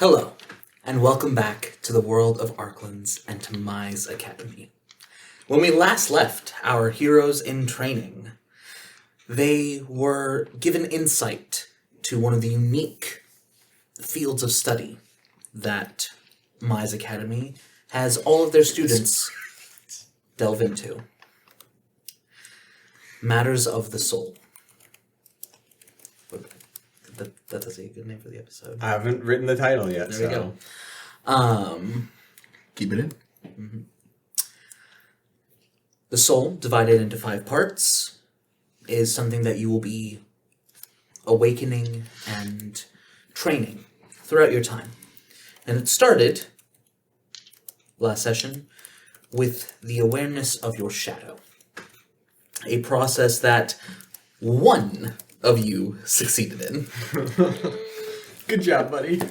Hello, and welcome back to the world of Arklands and to Mai's Academy. When we last left our heroes in training, they were given insight to one of the unique fields of study that Mai's Academy has all of their students delve into. Matters of the soul. That's a good name for the episode. I haven't written the title yet, There we go. Keep it in. Mm-hmm. The soul, divided into 5 parts, is something that you will be awakening and training throughout your time. And it started, last session, with the awareness of your shadow. A process that one of you succeeded in. Good job, buddy.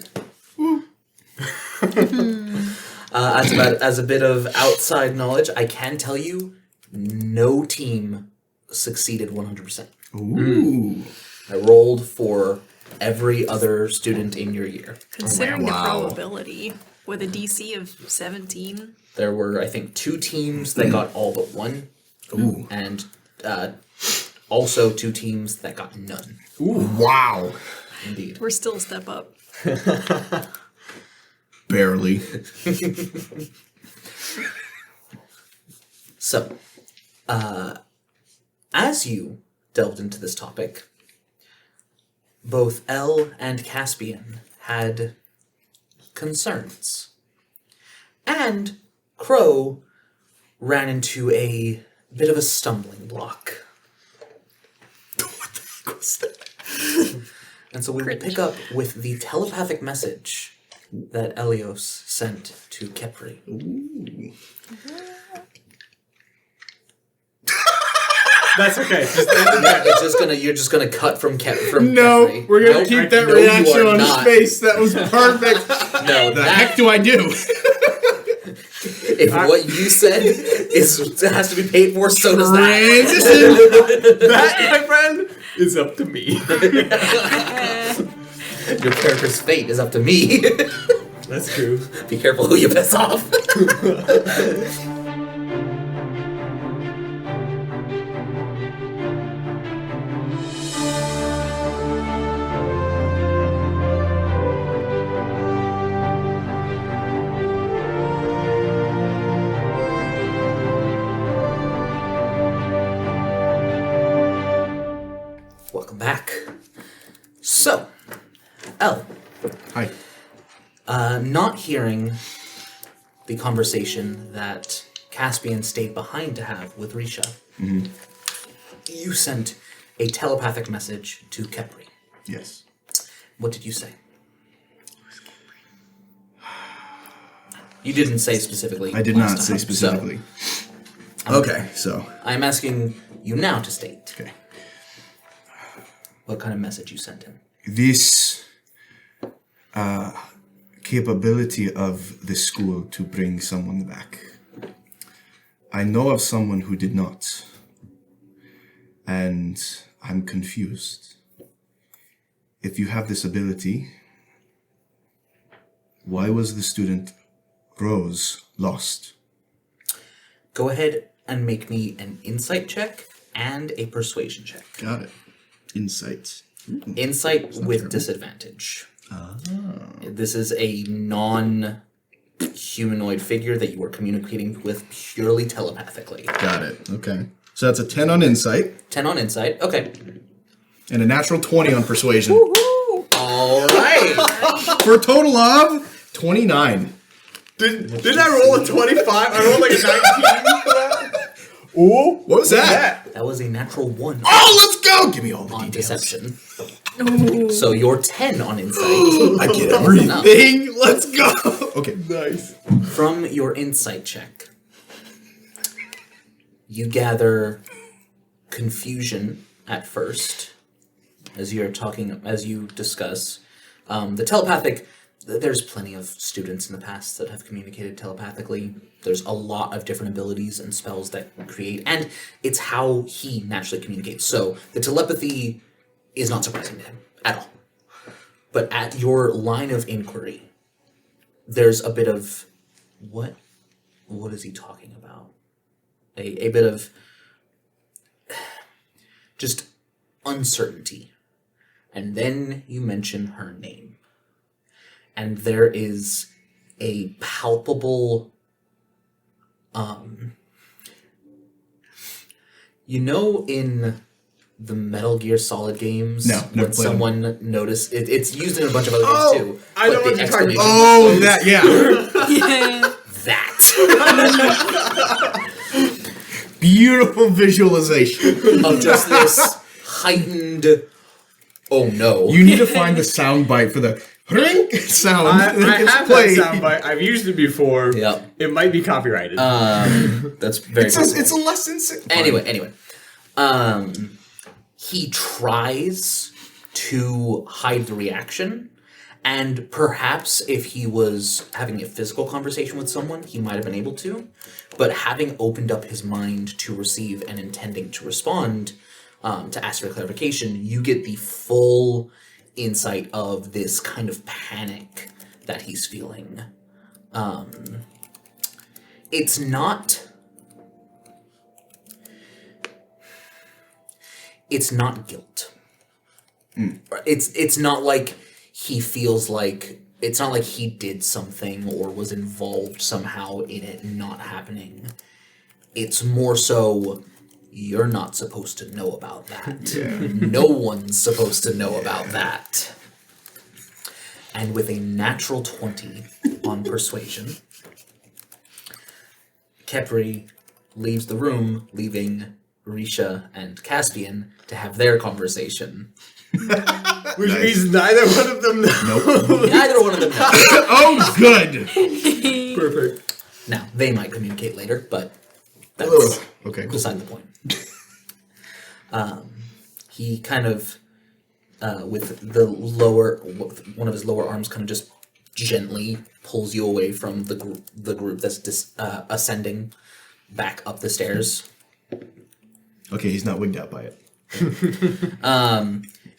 As a bit of outside knowledge, I can tell you, no team succeeded 100%. Ooh. I rolled for every other student in your year. Considering Wow. the probability, with a DC of 17. There were, I think, 2 teams that got all but 1. Ooh. And also 2 teams that got none. Ooh. Wow. Indeed. We're still a step up. Barely. So, as you delved into this topic, both Elle and Caspian had concerns. And Crow ran into a bit of a stumbling block. What the fuck was that? And so we will pick up with the telepathic message that Elios sent to Kepri. Ooh. That's okay. You're just gonna cut from from No, Kepri. we're gonna Nope. keep that No, you reaction are on not. his face. That was perfect. No, The heck do I do? if what you said has to be paid for, so does that. Transition. That, my friend, is up to me. Your character's fate is up to me. That's true. Be careful who you piss off. Welcome back. So, Elle, Hi. not hearing the conversation that Caspian stayed behind to have with Risha, you sent a telepathic message to Kepri. Yes. What did you say? You didn't say specifically. I did last not say time, specifically. so Okay, so. I'm asking you now to state Okay. what kind of message you sent him. This capability of the school to bring someone back. I know of someone who did not. And I'm confused. If you have this ability, why was the student Rose lost? Go ahead and make me an insight check and a persuasion check. Got it. Insight. Insight with disadvantage. This is a non-humanoid figure that you are communicating with purely telepathically. Got it. Okay. So that's a 10 on insight 10 on insight. Okay. and a natural 20 on persuasion. All right. For a total of 29. Didn't I roll a 25? I rolled like a 19 for that. Ooh, what was that? That was a natural 1 Oh, let's go! Give me all the on details. deception. So you're 10 on insight. I get everything. Let's go. Okay. Nice. From your insight check, you gather confusion at first as you discuss. The telepathic, there's plenty of students in the past that have communicated telepathically. There's a lot of different abilities and spells that create, and it's how he naturally communicates. So the telepathy is not surprising to him at all. But at your line of inquiry, there's a bit of what is he talking about? A bit of just uncertainty. And then you mention her name. And there is a palpable in the Metal Gear Solid games, No, never when played someone noticed it's used in a bunch of other games too. I know but what the you're talking about. Oh, that, yeah. Yeah. that Beautiful visualization. of just this heightened. Oh no! You need to find the sound bite for the ring sound. I It's have played. that soundbite. I've used it before. Yep. It might be copyrighted. That's very. It's a lesson. Anyway, he tries to hide the reaction, and perhaps if he was having a physical conversation with someone, he might have been able to, but having opened up his mind to receive and intending to respond, to ask for clarification, you get the full insight of this kind of panic that he's feeling. It's not guilt. It's not like he feels like, it's not like he did something or was involved somehow in it not happening. It's more so, you're not supposed to know about that. No one's supposed to know about that. And with a natural 20 on persuasion, Kepri leaves the room, leaving Risha and Caspian to have their conversation. Which means neither one of them know. Nope. Neither one of them knows. Oh, good. Perfect. Now, they might communicate later, but that's Ugh. Okay, cool. beside the point. He kind of, with one of his lower arms, kind of just gently pulls you away from the group that's ascending back up the stairs. Okay, he's not wigged out by it.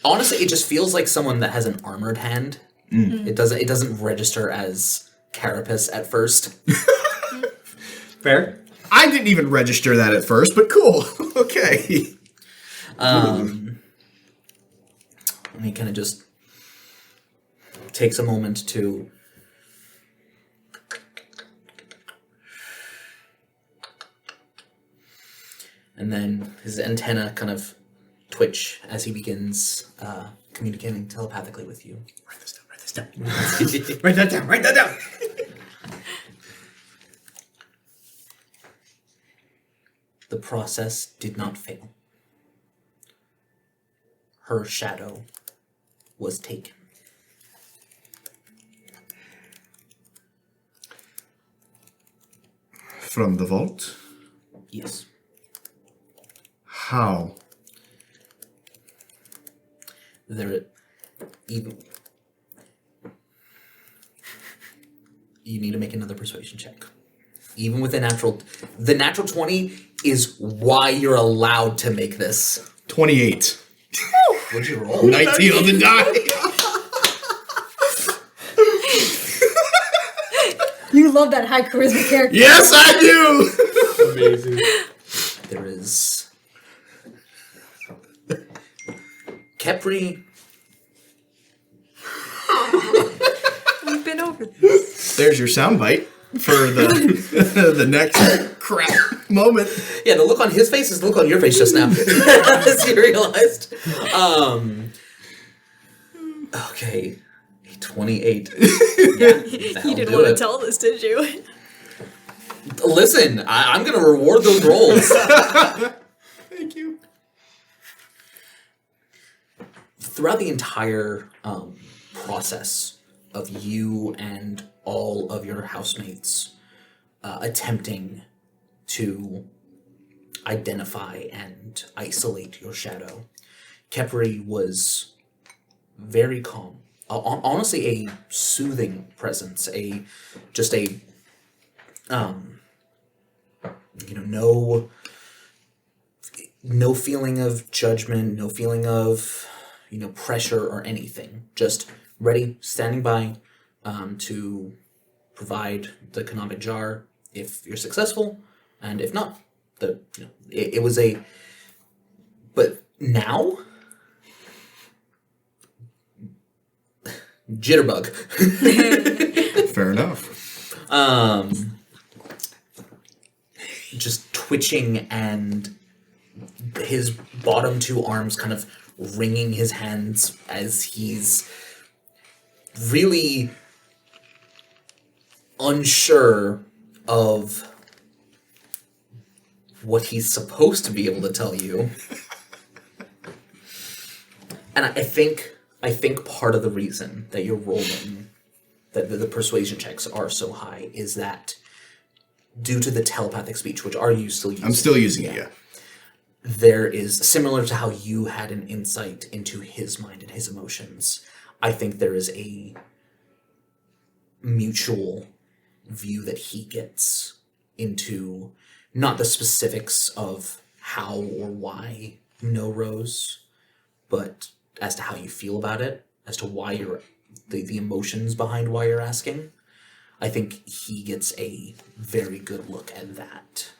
Honestly, it just feels like someone that has an armored hand. It doesn't register as carapace at first. Fair. I didn't even register that at first, but cool. Okay. And he kind of just takes a moment to and then his antenna kind of twitch as he begins communicating telepathically with you. Write this down. Write that down. Write that down. The process did not fail. Her shadow was taken. From the vault? Yes. How? You need to make another persuasion check. Even with the natural 20 is why you're allowed to make this. 28. What'd you roll? 19 on the die. You love that high charisma character. Yes, I do. Amazing. There is Kepri. We've been over this. There's your soundbite for the next crap moment. Yeah, the look on his face is the look on your face just now. As you realized. Okay. 28. Yeah, You didn't want to tell this, did you? Listen, I'm going to reward those rolls. Thank you. Throughout the entire process of you and all of your housemates attempting to identify and isolate your shadow, Kepri was very calm. Honestly, a soothing presence, no feeling of judgment, no feeling of, pressure or anything. Just ready, standing by, to provide the economic jar if you're successful, and if not, it was a. But now, jitterbug. Fair enough. Just twitching and his bottom two arms kind of wringing his hands as he's really unsure of what he's supposed to be able to tell you. And I think part of the reason that you're rolling, that the persuasion checks are so high, is that due to the telepathic speech, which are you still using? I'm still using it, yeah. There is, similar to how you had an insight into his mind and his emotions, I think there is a mutual view that he gets into not the specifics of how or why you know Rose, but as to how you feel about it, as to why you're the emotions behind why you're asking. I think he gets a very good look at that.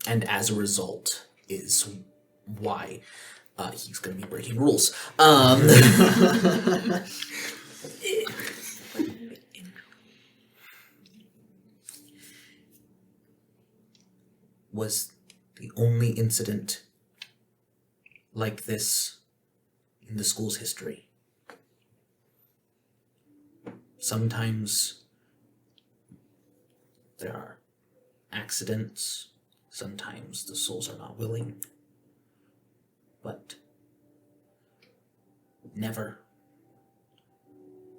And as a result is why he's going to be breaking rules. Was the only incident like this in the school's history. Sometimes there are accidents, sometimes the souls are not willing, but never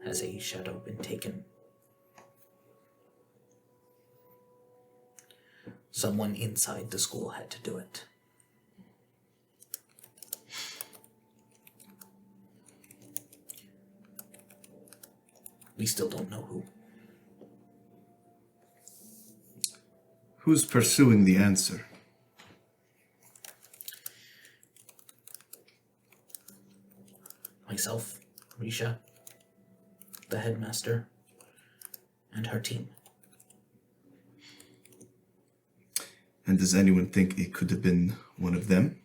has a shadow been taken. Someone inside the school had to do it. We still don't know who. Who's pursuing the answer? Myself, Risha, the headmaster, and her team. And does anyone think it could have been one of them?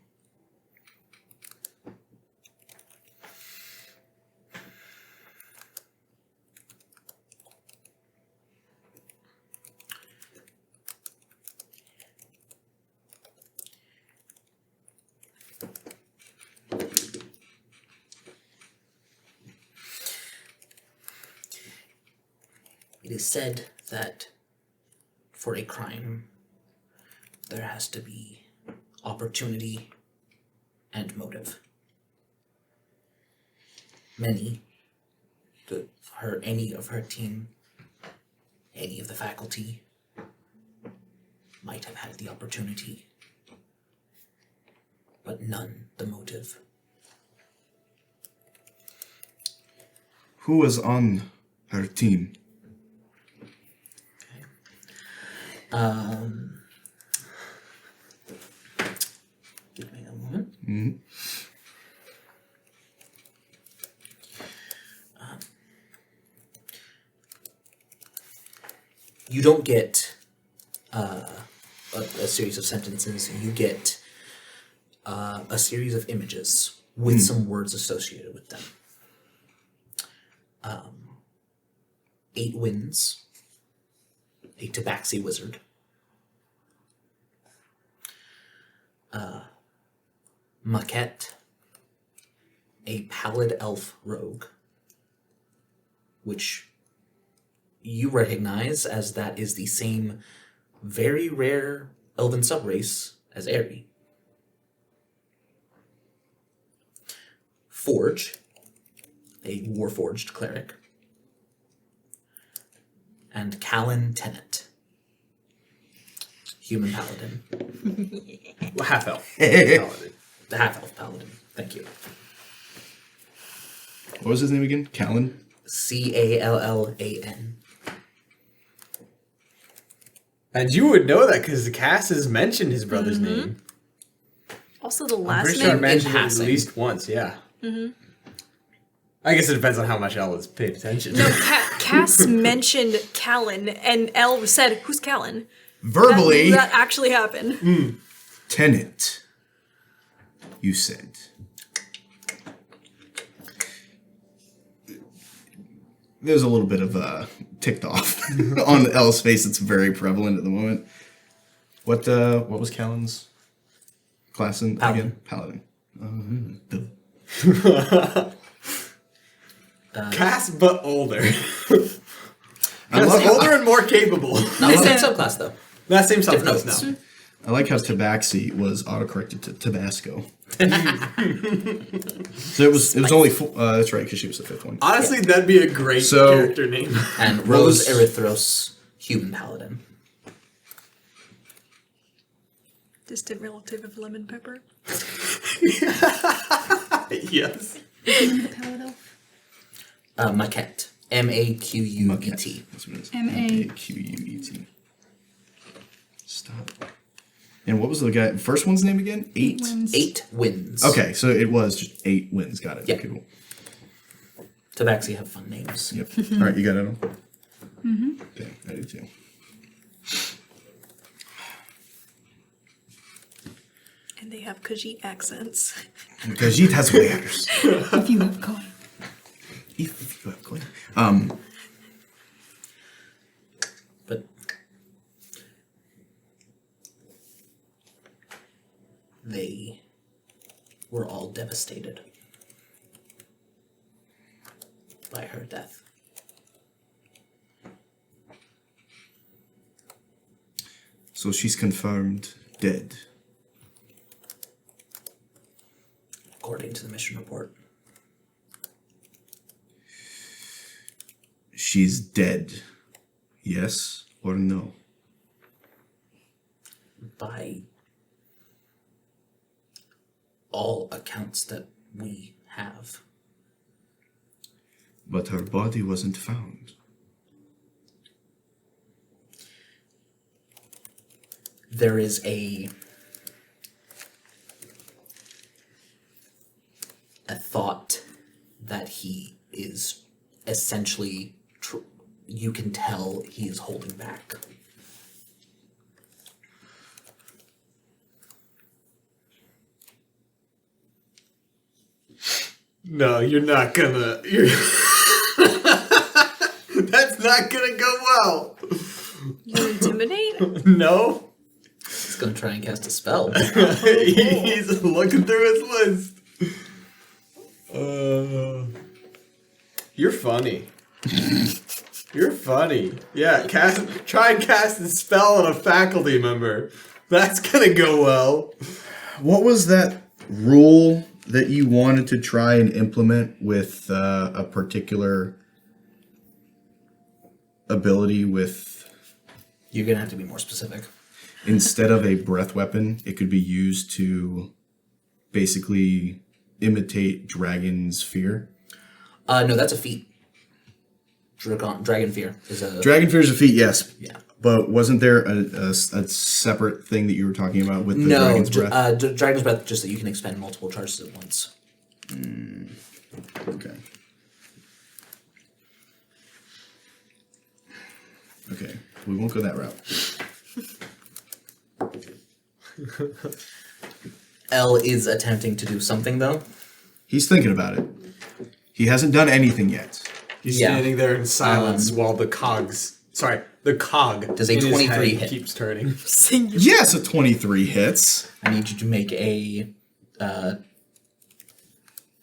It is said that for a crime, there has to be opportunity and motive. Any of her team, any of the faculty might have had the opportunity, but none the motive. Who was on her team? Give me a moment. Mm-hmm. You don't get a series of sentences. You get a series of images with some words associated with them. 8 winds, a tabaxi wizard, Maquette, a pallid elf rogue, which you recognize as that is the same very rare elven subrace as Aerie. Forge, a warforged cleric, and Callan Tennant, human paladin. Half-elf. Paladin. The half-elf paladin. Thank you. What was his name again? Callan? Callan. And you would know that because Cass has mentioned his brother's name. Also, the I'm last pretty sure I name. mentioned it at passing. least once, yeah. I guess it depends on how much Elle has paid attention. No, Cass mentioned Callan, and Elle said, "Who's Callan?" Verbally, That actually happened. tenant, you said. There's a little bit of ticked off on Elle's face. It's very prevalent at the moment. What was Callan's class in again? Paladin. Cass, but older. I love how, Older and more capable. Not the same subclass though. That same Different subclass notes. now. I like how Tabaxi was autocorrected to Tabasco. So it was only that's right, because she was the fifth one. Honestly, that'd be a great character name. And Rose Erythros, human paladin. Distant relative of lemon pepper. Yes. Maquette. Maquet. That's what it is. M-A-Q-U-E-T. Stop. And what was the guy? First one's name again? 8? Wins. 8 wins. Okay, so it was just 8 wins. Got it. Yeah. Okay, cool. Tabaxi have fun names. Yep. All right, you got it. Mm-hmm. Okay, I do too. And they have Khajiit accents. Khajiit has wares. If you have coin. If you have coin. But they were all devastated by her death. So she's confirmed dead. According to the mission report. She's dead. Yes or no? By all accounts that we have. But her body wasn't found. There is a thought that he is essentially, you can tell he is holding back. No, you're not gonna. That's not gonna go well. You intimidate? No. He's gonna try and cast a spell. He's looking through his list. You're funny. You're funny. Yeah, try and cast a spell on a faculty member. That's gonna go well. What was that rule that you wanted to try and implement with a particular ability with... You're gonna have to be more specific. Instead of a breath weapon, it could be used to basically imitate dragon's fear? No, that's a feat. Dragon fear is a... Dragon fear is a feat, yes. Yeah. But wasn't there a separate thing that you were talking about with the No, dragon's breath? Dragon's breath, just that you can expend multiple charges at once. Okay. Okay, we won't go that route. Elle is attempting to do something, though. He's thinking about it. He hasn't done anything yet. He's Yeah. standing there in silence while the cog Does a in his 23 head hit? keeps turning. Yes, a 23 hits. I need you to make a...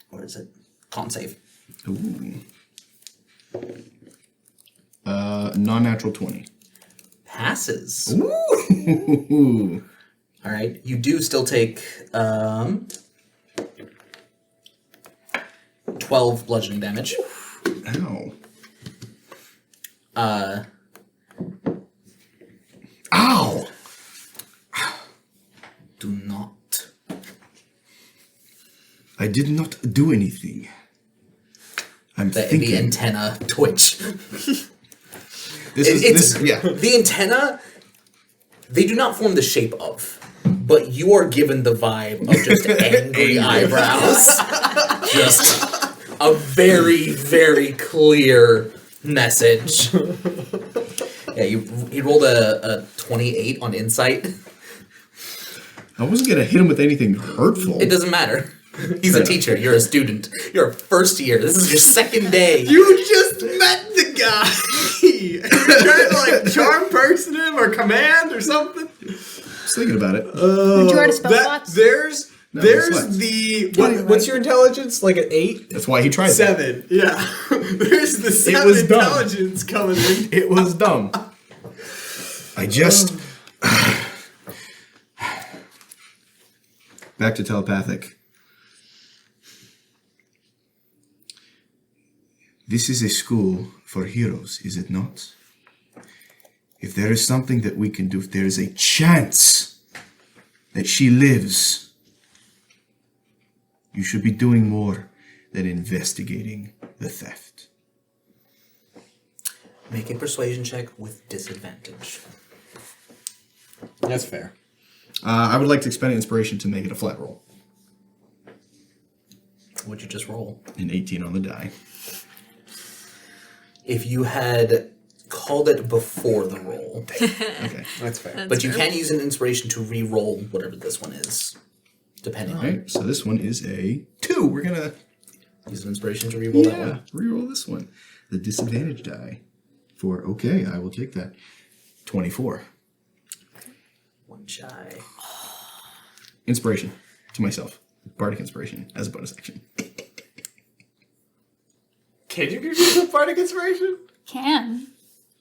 what is it? Con save. Ooh. Non-natural 20. Passes. Ooh. All right. You do still take 12 bludgeoning damage. Ow. Ow! Do not. I did not do anything. I'm The thinking. antenna twitch. Yeah. The antenna, they do not form the shape of, but you are given the vibe of just angry eyebrows. Just a very, very clear message. Yeah, he rolled a 28 on insight. I wasn't gonna hit him with anything hurtful. It doesn't matter. He's a teacher. You're a student. You're a first year. This is your second day. You just met the guy. You're trying to like charm person him or command or something. Just thinking about it. Would you already spell slots? There's slots. the Oh, you're what's right. your intelligence? Like an 8? That's why he tried that. 7. Yeah. There's the 7 was dumb. intelligence coming in. It was dumb. I just... Back to telepathic. This is a school for heroes, is it not? If there is something that we can do, if there is a chance that she lives, you should be doing more than investigating the theft. Make a persuasion check with disadvantage. That's fair. I would like to expend inspiration to make it a flat roll. What'd you just roll? An 18 on the die. If you had called it before the roll, Okay. That's fair. but you can use an inspiration to re-roll whatever this one is, depending All on. right, so this one is a 2. We're gonna Use an inspiration to re-roll that one. re-roll this one. The disadvantage die for okay, I will take that. 24. One shy. Inspiration to myself. Bardic inspiration as a bonus action. Can you give yourself bardic inspiration? Can.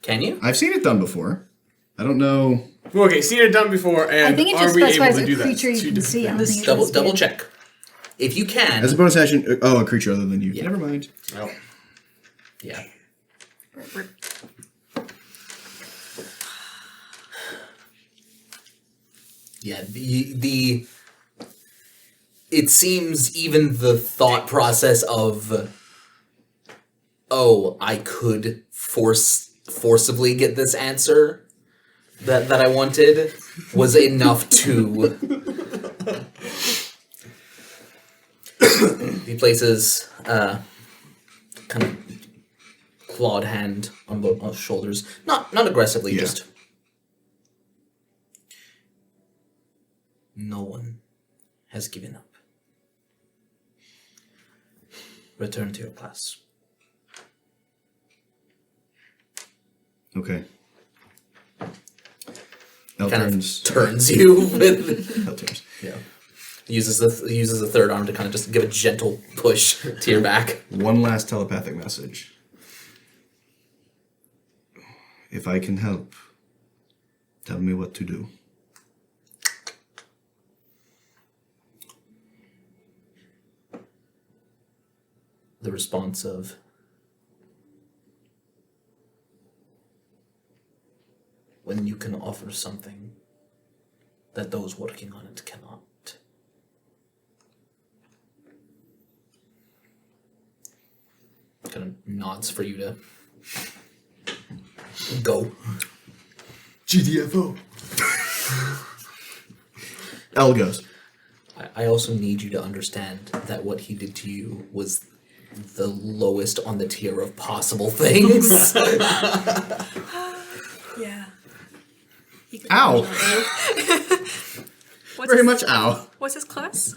Can you? I've seen it done before. I don't know. Okay, seen it done before, and I think it are just we able specifies to a do that? creature It's you two can see. I different don't things. think it does Double it. check. If you can. As a bonus action, a creature other than you. Yeah. Never mind. Oh. Yeah. Yeah, the it seems even the thought process of I could forcibly get this answer that I wanted was enough to he places kind of clawed hand on both shoulders. Not aggressively, Yeah. just no one has given up. Return to your class. Okay. L Kind turns. of turns you with L turns. yeah. Uses the third arm to kind of just give a gentle push to your back. One last telepathic message. If I can help, tell me what to do. The response of when you can offer something that those working on it cannot. Kind of nods for you to go. GDFO. L goes. I also need you to understand that what he did to you was the lowest on the tier of possible things. Yeah. Ow! What's Very his, much ow. What's his class?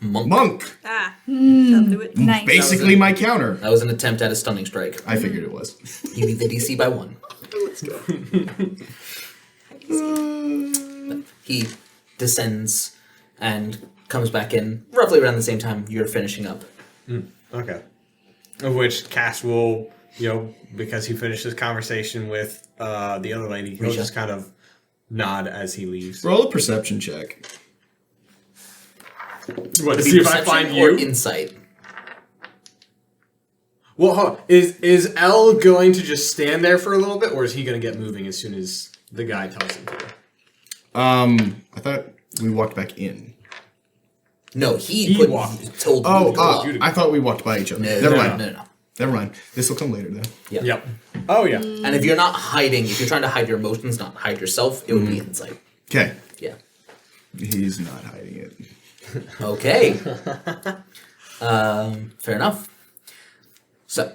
Monk. Ah. That'll do it. Nice. Basically my counter. That was an attempt at a stunning strike. I figured it was. You beat the DC by 1. Let's go. He descends and comes back in roughly around the same time you're finishing up. Okay. Of which Cass will, because he finished his conversation with the other lady, he'll Risha. just kind of nod as he leaves. Roll a perception check. What, to Be see if I perception find or you? insight. Well, hold on. Is L going to just stand there for a little bit, or is he going to get moving as soon as the guy tells him to? I thought we walked back in. No, he He told walked. you to go up. I thought we walked by each other. No, Never no, mind. no. Never mind. This will come later, though. Yeah. Yep. Oh, yeah. And if you're not hiding, if you're trying to hide your emotions, not hide yourself, it would be insight. Okay. Yeah. He's not hiding it. Okay. Fair enough. So,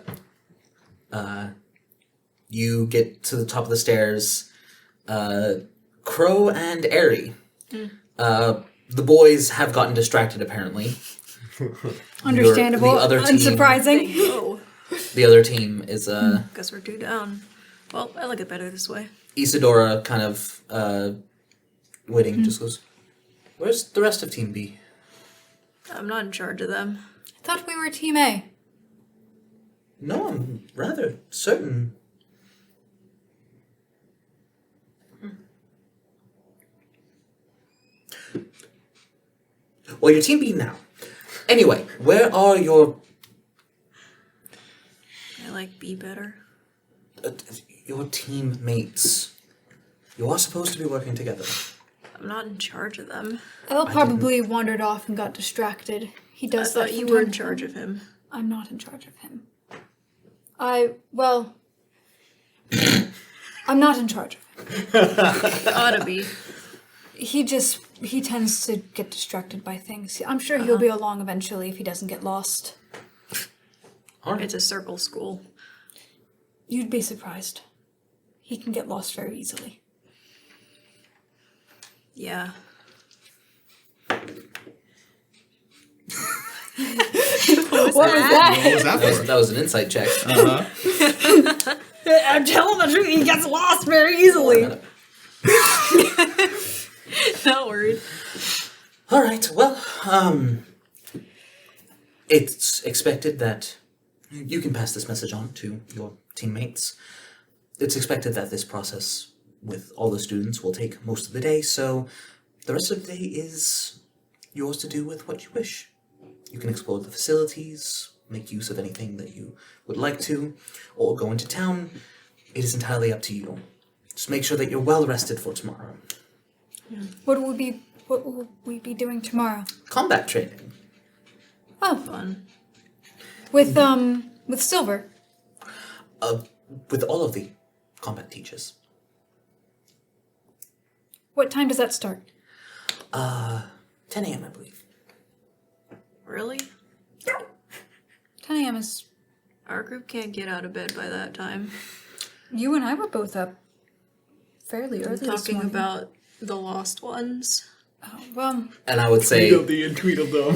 you get to the top of the stairs. Crow and Airy. The boys have gotten distracted, apparently. Understandable. The other team- Unsurprising. Oh, The other team is guess we're 2 down. Well, I like it better this way. Isadora, kind of waiting, just goes, "Where's the rest of Team B?" I'm not in charge of them. I thought we were Team A. No, I'm rather certain. Well, you're Team B now. Anyway, where are your I like B better. your teammates? You are supposed to be working together. I'm not in charge of them. Elle probably wandered off and got distracted. He I does that thought you from were time in to charge time. of him. I'm not in charge of him. I'm not in charge of him. Ought to be. He tends to get distracted by things. I'm sure he'll be along eventually if he doesn't get lost. All right. It's a circle school. You'd be surprised. He can get lost very easily. Yeah. What was that? What was that for? That was an insight check. I'm telling the truth, he gets lost very easily. Not worried. All right. Well, it's expected that you can pass this message on to your teammates. It's expected that this process with all the students will take most of the day, so the rest of the day is yours to do with what you wish. You can explore the facilities, make use of anything that you would like to, or go into town. It is entirely up to you. Just make sure that you're well rested for tomorrow. What will we be doing tomorrow? Combat training. Oh, Fun. with Silver. With all of the combat teachers. What time does that start? 10 a.m., I believe. Really? 10 a.m. is... Our group can't get out of bed by that time. You and I were both up fairly early this Talking morning. about the lost ones. Oh, well, And I would say Tweedledee and Tweedledum.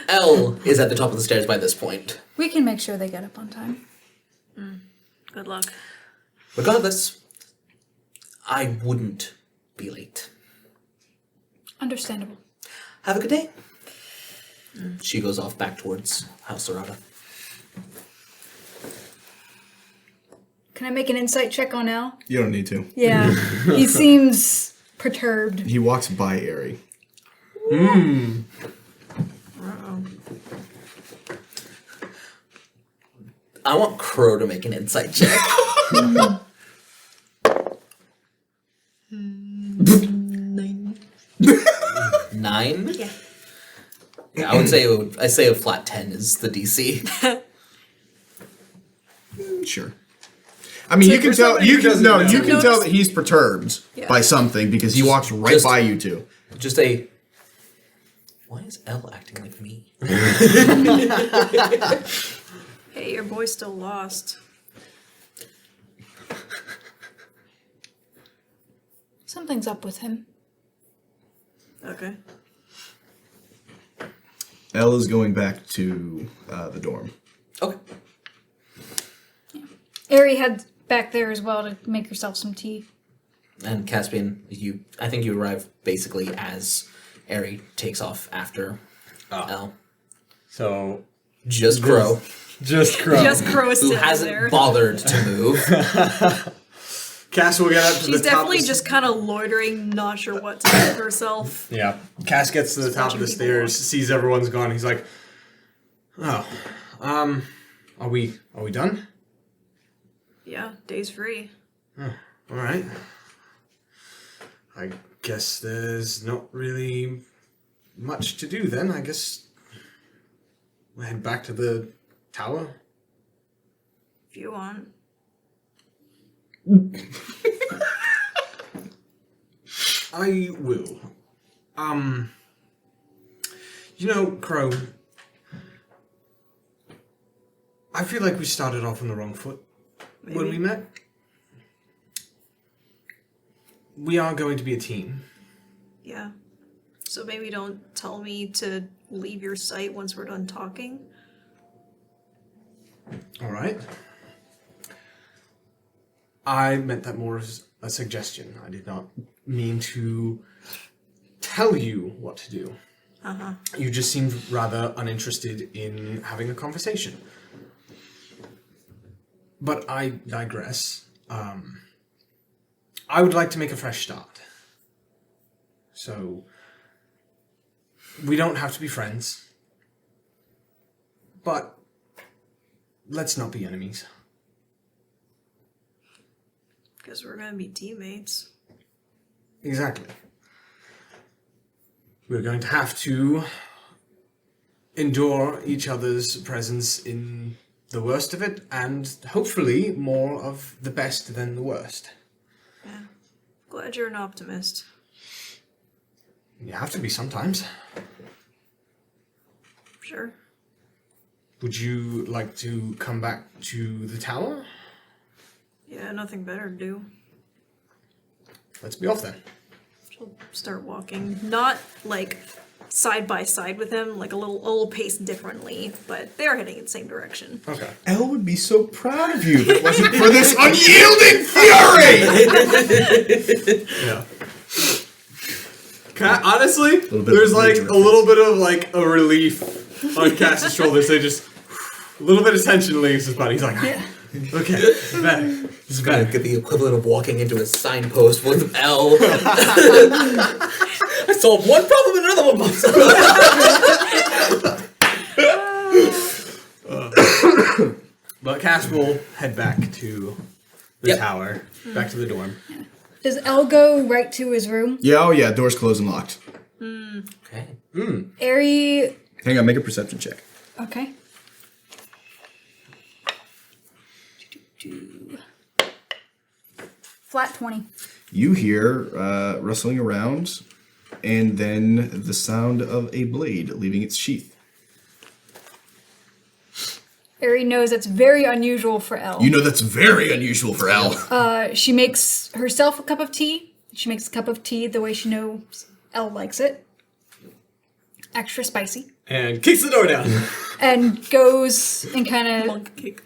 Elle is at the top of the stairs by this point. we can make sure they get up on time. Good luck. Regardless, I wouldn't be late. Understandable. Have a good day. She goes off back towards House Arata. Can I make an insight check on Al? You don't need to. Yeah. He seems perturbed. He walks by Airy. Uh-oh. I want Crow to make an insight check. Nine? Yeah. Yeah, I would say I say a flat 10 is the DC. Sure. I mean, So you can for tell. somebody You who can doesn't no. know- You can Notice- tell that he's perturbed Yeah. by something because he walks right Just- by you two. Just a. Why is Elle acting like me? Hey, your boy's still lost. Something's up with him. Okay. Elle is going back to the dorm. Okay. Ari heads back there as well to make herself some tea. And Caspian, I think you arrive basically as Eri takes off after Elle. So, Just Crow, just Crow. Just Crow who sitting hasn't there. bothered to move. Cass will get up to She's the top. definitely of the just kind of loitering, not sure what to do with herself. Yeah. Cass gets to the top of the watching people stairs, walk. sees everyone's gone. He's like, "Oh, are we done? Yeah, day's free. All right. I guess there's not really much to do then. I guess we'll head back to the tower." If you want. I will. You know, Crow, I feel like we started off on the wrong foot when we met. We are going to be a team. Yeah. So maybe don't tell me to leave your sight once we're done talking. All right. I meant that more as a suggestion. I did not mean to tell you what to do. Uh-huh. You just seemed rather uninterested in having a conversation. But I digress. I would like to make a fresh start. So, we don't have to be friends. But, let's not be enemies. Because we're gonna be teammates. Exactly. We're going to have to endure each other's presence in the worst of it, and hopefully more of the best than the worst. Yeah. Glad you're an optimist. You have to be sometimes. Sure. Would you like to come back to the tower? Yeah, nothing better to do. Let's be off then. She'll start walking. Not like side by side with him, like a little pace differently, but they're heading in the same direction. Okay. Elle would be so proud of you if it wasn't for this unyielding fury! Yeah. Honestly, bit there's of like rage a little bit of like a relief on Cass's shoulders. They just a little bit of tension leaves his body. He's like, okay, it's better. It's Gonna better. get the equivalent of walking into a signpost with L. I solved one problem and another one pops up. But Cass will head back to the Yep. tower, back to the dorm. Does El go right to his room? Yeah, oh yeah, door's closed and locked. Okay. Ari. Hang on, make a perception check. Okay. Flat 20. You hear rustling around, and then the sound of a blade leaving its sheath. Ari knows that's very unusual for El. You know that's very unusual for Elle. She makes herself a cup of tea. She makes a cup of tea the way she knows El likes it. Extra spicy. And kicks the door down. And goes and kind of... Monk kick.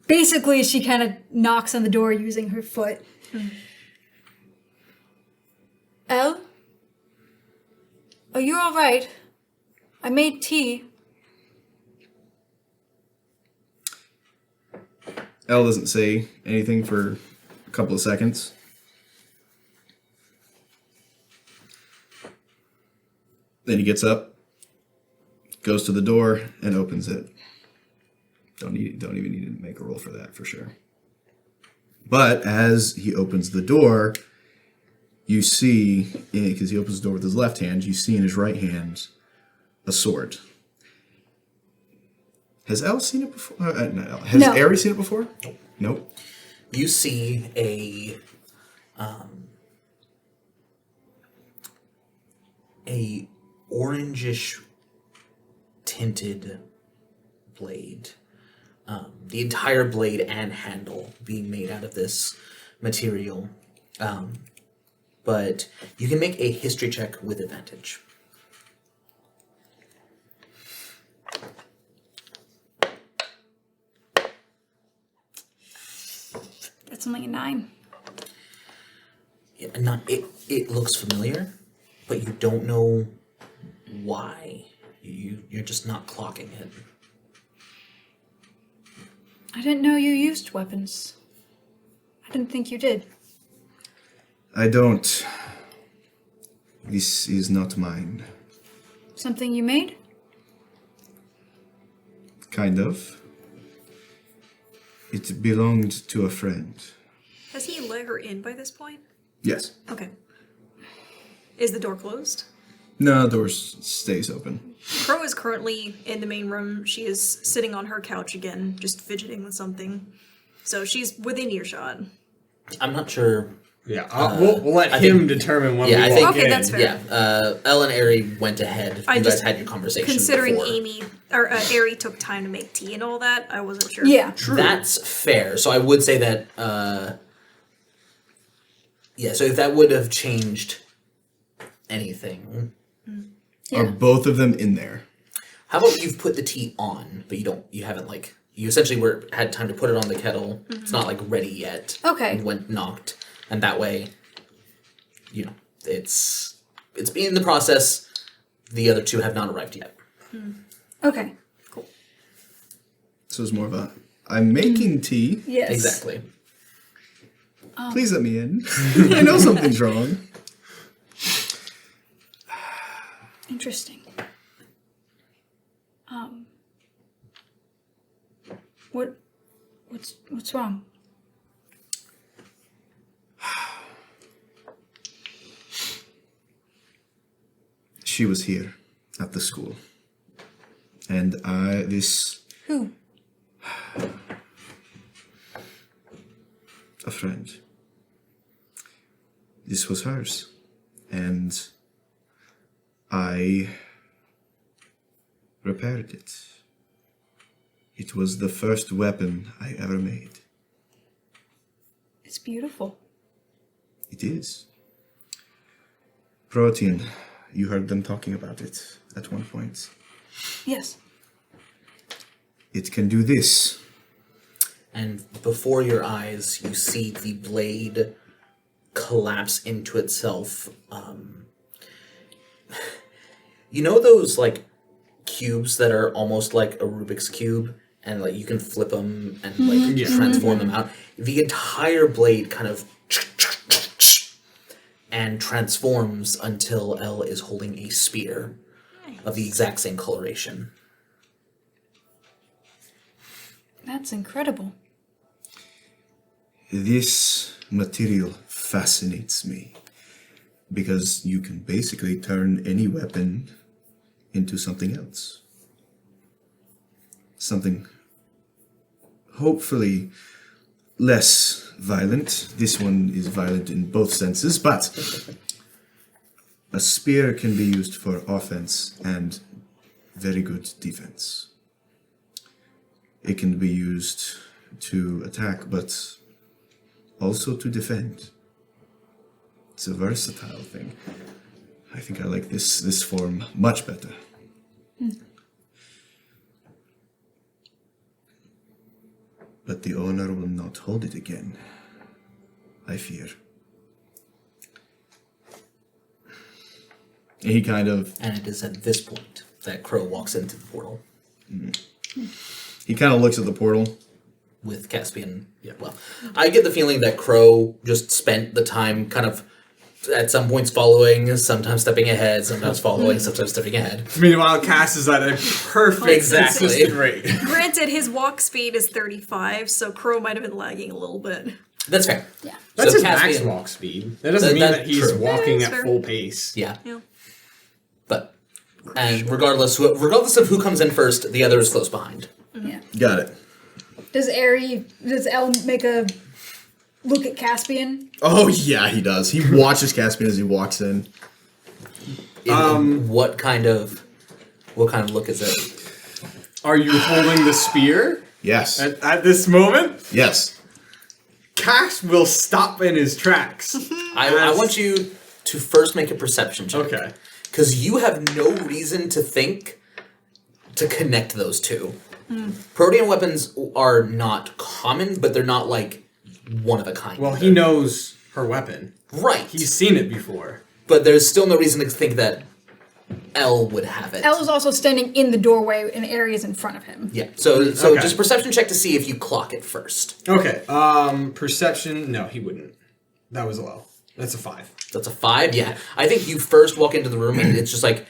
Basically, she kind of knocks on the door using her foot. El? Oh, you're all right. I made tea. Elle doesn't say anything for a couple of seconds. Then he gets up, goes to the door, and opens it. Don't even need to make a roll for that, for sure. But as he opens the door, you see, because he opens the door with his left hand, you see in his right hand a sword. Has Elle seen it before? Not Elle. Has No. Ari seen it before? Nope. You see a orangish tinted blade. The entire blade and handle being made out of this material. But you can make a history check with advantage. That's only a 9. It looks familiar, but you don't know why. You're just not clocking it. I didn't know you used weapons. I didn't think you did. I don't. This is not mine. Something you made? Kind of. It belonged to a friend. Has he let her in by this point? Yes. Okay. Is the door closed? No, the door stays open. Crow is currently in the main room. She is sitting on her couch again, just fidgeting with something. So she's within earshot. I'm not sure Yeah, we'll let I him think- determine when yeah, we I walk think- in. Okay, that's fair. Yeah, Elle and Ari went ahead. I You guys just- had your conversation Considering before. Amy or Ari took time to make tea and all that, I wasn't sure. Yeah. True. That's fair. So I would say that, yeah, so if that would have changed anything. Are both of them in there? How about you've put the tea on, but you haven't like, you essentially had time to put it on the kettle. It's not like ready yet. Okay. When knocked. And that way, it's in the process. The other two have not arrived yet. Okay. So it's more of a, I'm making tea. Yes. Exactly. Please let me in. I know something's wrong. Interesting. What's wrong? She was here at the school. And Who? a friend. This was hers. And I repaired it. It was the first weapon I ever made. It's beautiful. It is. Protein, you heard them talking about it at one point. Yes. It can do this. And before your eyes, you see the blade collapse into itself. You know those like cubes that are almost like a Rubik's cube, and like you can flip them and like transform them out. The entire blade kind of and transforms until Elle is holding a spear of the exact same coloration. That's incredible. This material fascinates me because you can basically turn any weapon into something else. Something hopefully less violent. This one is violent in both senses, but a spear can be used for offense and very good defense. It can be used to attack, but also to defend. It's a versatile thing. I think I like this form much better. But the owner will not hold it again, I fear. He kind of And it is at this point that Crow walks into the portal looks at the portal. with Caspian. Yeah, well, I get the feeling that Crow just spent the time kind of at some points following, sometimes stepping ahead, sometimes following, sometimes stepping ahead. Meanwhile, Cass is at a perfect Exactly. consistent rate. Granted, his walk speed is 35, so Crow might have been lagging a little bit. That's fair. Yeah. That's So his max Caspian- walk speed. That doesn't mean That's that he's true. walking Yeah, at that's full pace. Yeah. Yeah. But, and regardless of who comes in first, the other is close behind. Yeah. Got it. Does Elle make a look at Caspian? Oh yeah, he does. He watches Caspian as he walks in. What kind of look is it? Are you holding the spear Yes. at this moment? Yes. Cass will stop in his tracks. I want you to first make a perception check. Okay. Because you have no reason to think to connect those two. Protean weapons are not common, but they're not like one of a kind. Well, he knows her weapon. Right. He's seen it before. But there's still no reason to think that Elle would have it. Elle is also standing in the doorway and areas in front of him. Yeah. So Okay. just perception check to see if you clock it first. Okay. Perception. No, he wouldn't. That was low. That's a 5. That's a 5. Yeah. I think you first walk into the room and it's just like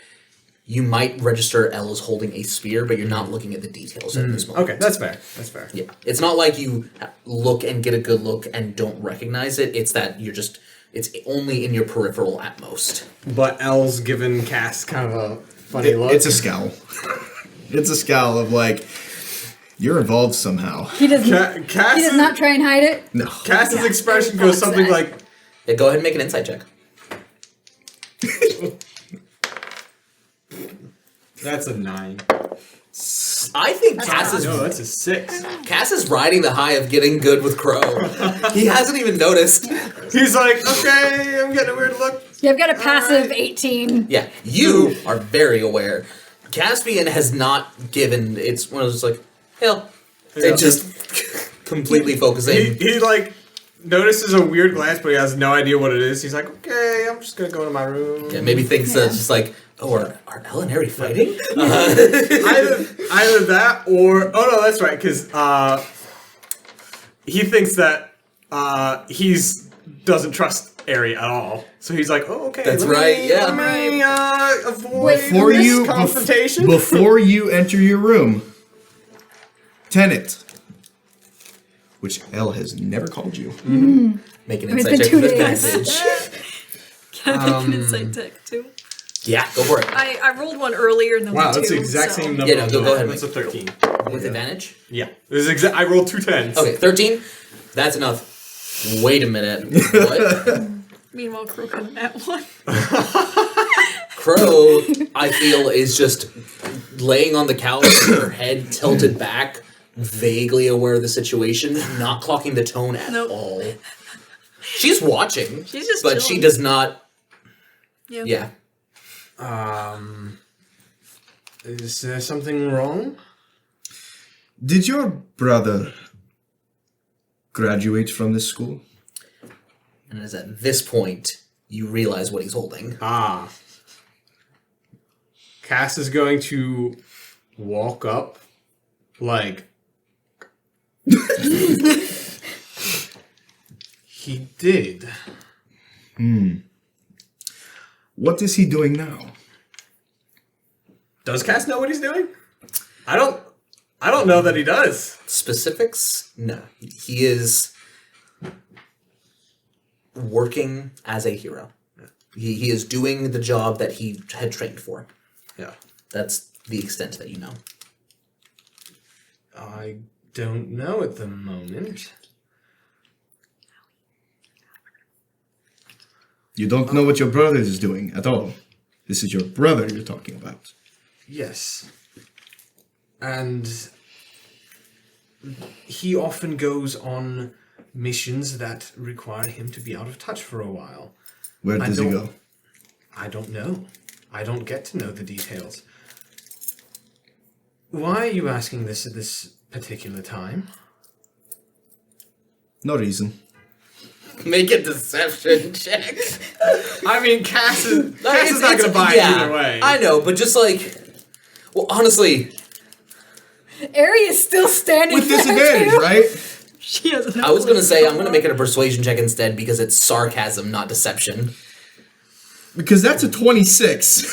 you might register Elle as holding a spear, but you're not looking at the details at this moment. Okay, that's fair. That's fair. Yeah. It's not like you look and get a good look and don't recognize it. It's that it's only in your peripheral at most. But L's given Cass kind of a funny look. It's a scowl. It's a scowl of like, you're involved somehow. He does Cass not try and hide it. No. Cass's Yeah, expression very goes something that. like, Yeah, go ahead and make an insight check. That's a 9. I think Cass is No, that's a 6. Cass is riding the high of getting good with Crow. He hasn't even noticed. He's like, okay, I'm getting a weird look. Yeah, I've got a passive 18. Yeah, you are very aware. Caspian has not given. It's one of those like, hell, Yeah. it just completely focusing. He like notices a weird glance, but he has no idea what it is. He's like, okay, I'm just gonna go to my room. Yeah, maybe thinks that it's just like, oh, are Elle and Harry fighting? Either that or that's right, because he thinks that he's doesn't trust Ari at all. So he's like, oh, okay. That's let me- right, yeah. Let me avoid Before this you confrontation. before you enter your room, Tenet, which Elle has never called you. Make an It's insight been check 2 with days. advantage. Can I make an insight check too? Yeah, go for it. I rolled one earlier than Wow, the 2. that's the exact so. same number. Yeah, no, go ahead and That's a 13. With advantage? Yeah. This is I rolled 2 10s. Okay, 13. That's enough. Wait a minute. What? Meanwhile, Crow couldn't at one. Crow, I feel, is just laying on the couch with her head tilted back, vaguely aware of the situation, not clocking the tone at Nope. all. She's watching, She's just but she chilling. does not. Yeah. Yeah. Is there something wrong? Did your brother graduate from this school? And it's at this point you realize what he's holding. Ah. Cass is going to walk up like he did. What is he doing now? Does Cass know what he's doing? I don't know that he does. Specifics? No. He is working as a hero. He is doing the job that he had trained for. Yeah. That's the extent that you know. I don't know at the moment. You don't know what your brother is doing at all. This is your brother you're talking about. Yes. And he often goes on missions that require him to be out of touch for a while. Where does he go? I don't know. I don't get to know the details. Why are you asking this at this particular time? No reason. Make a deception check. I mean, Cass is not going to buy it either way. I know, but just like, well, honestly, Ari is still standing With there, disadvantage, too. right? She has I was gonna say I'm gonna make it a persuasion check instead because it's sarcasm, not deception. Because that's a 26.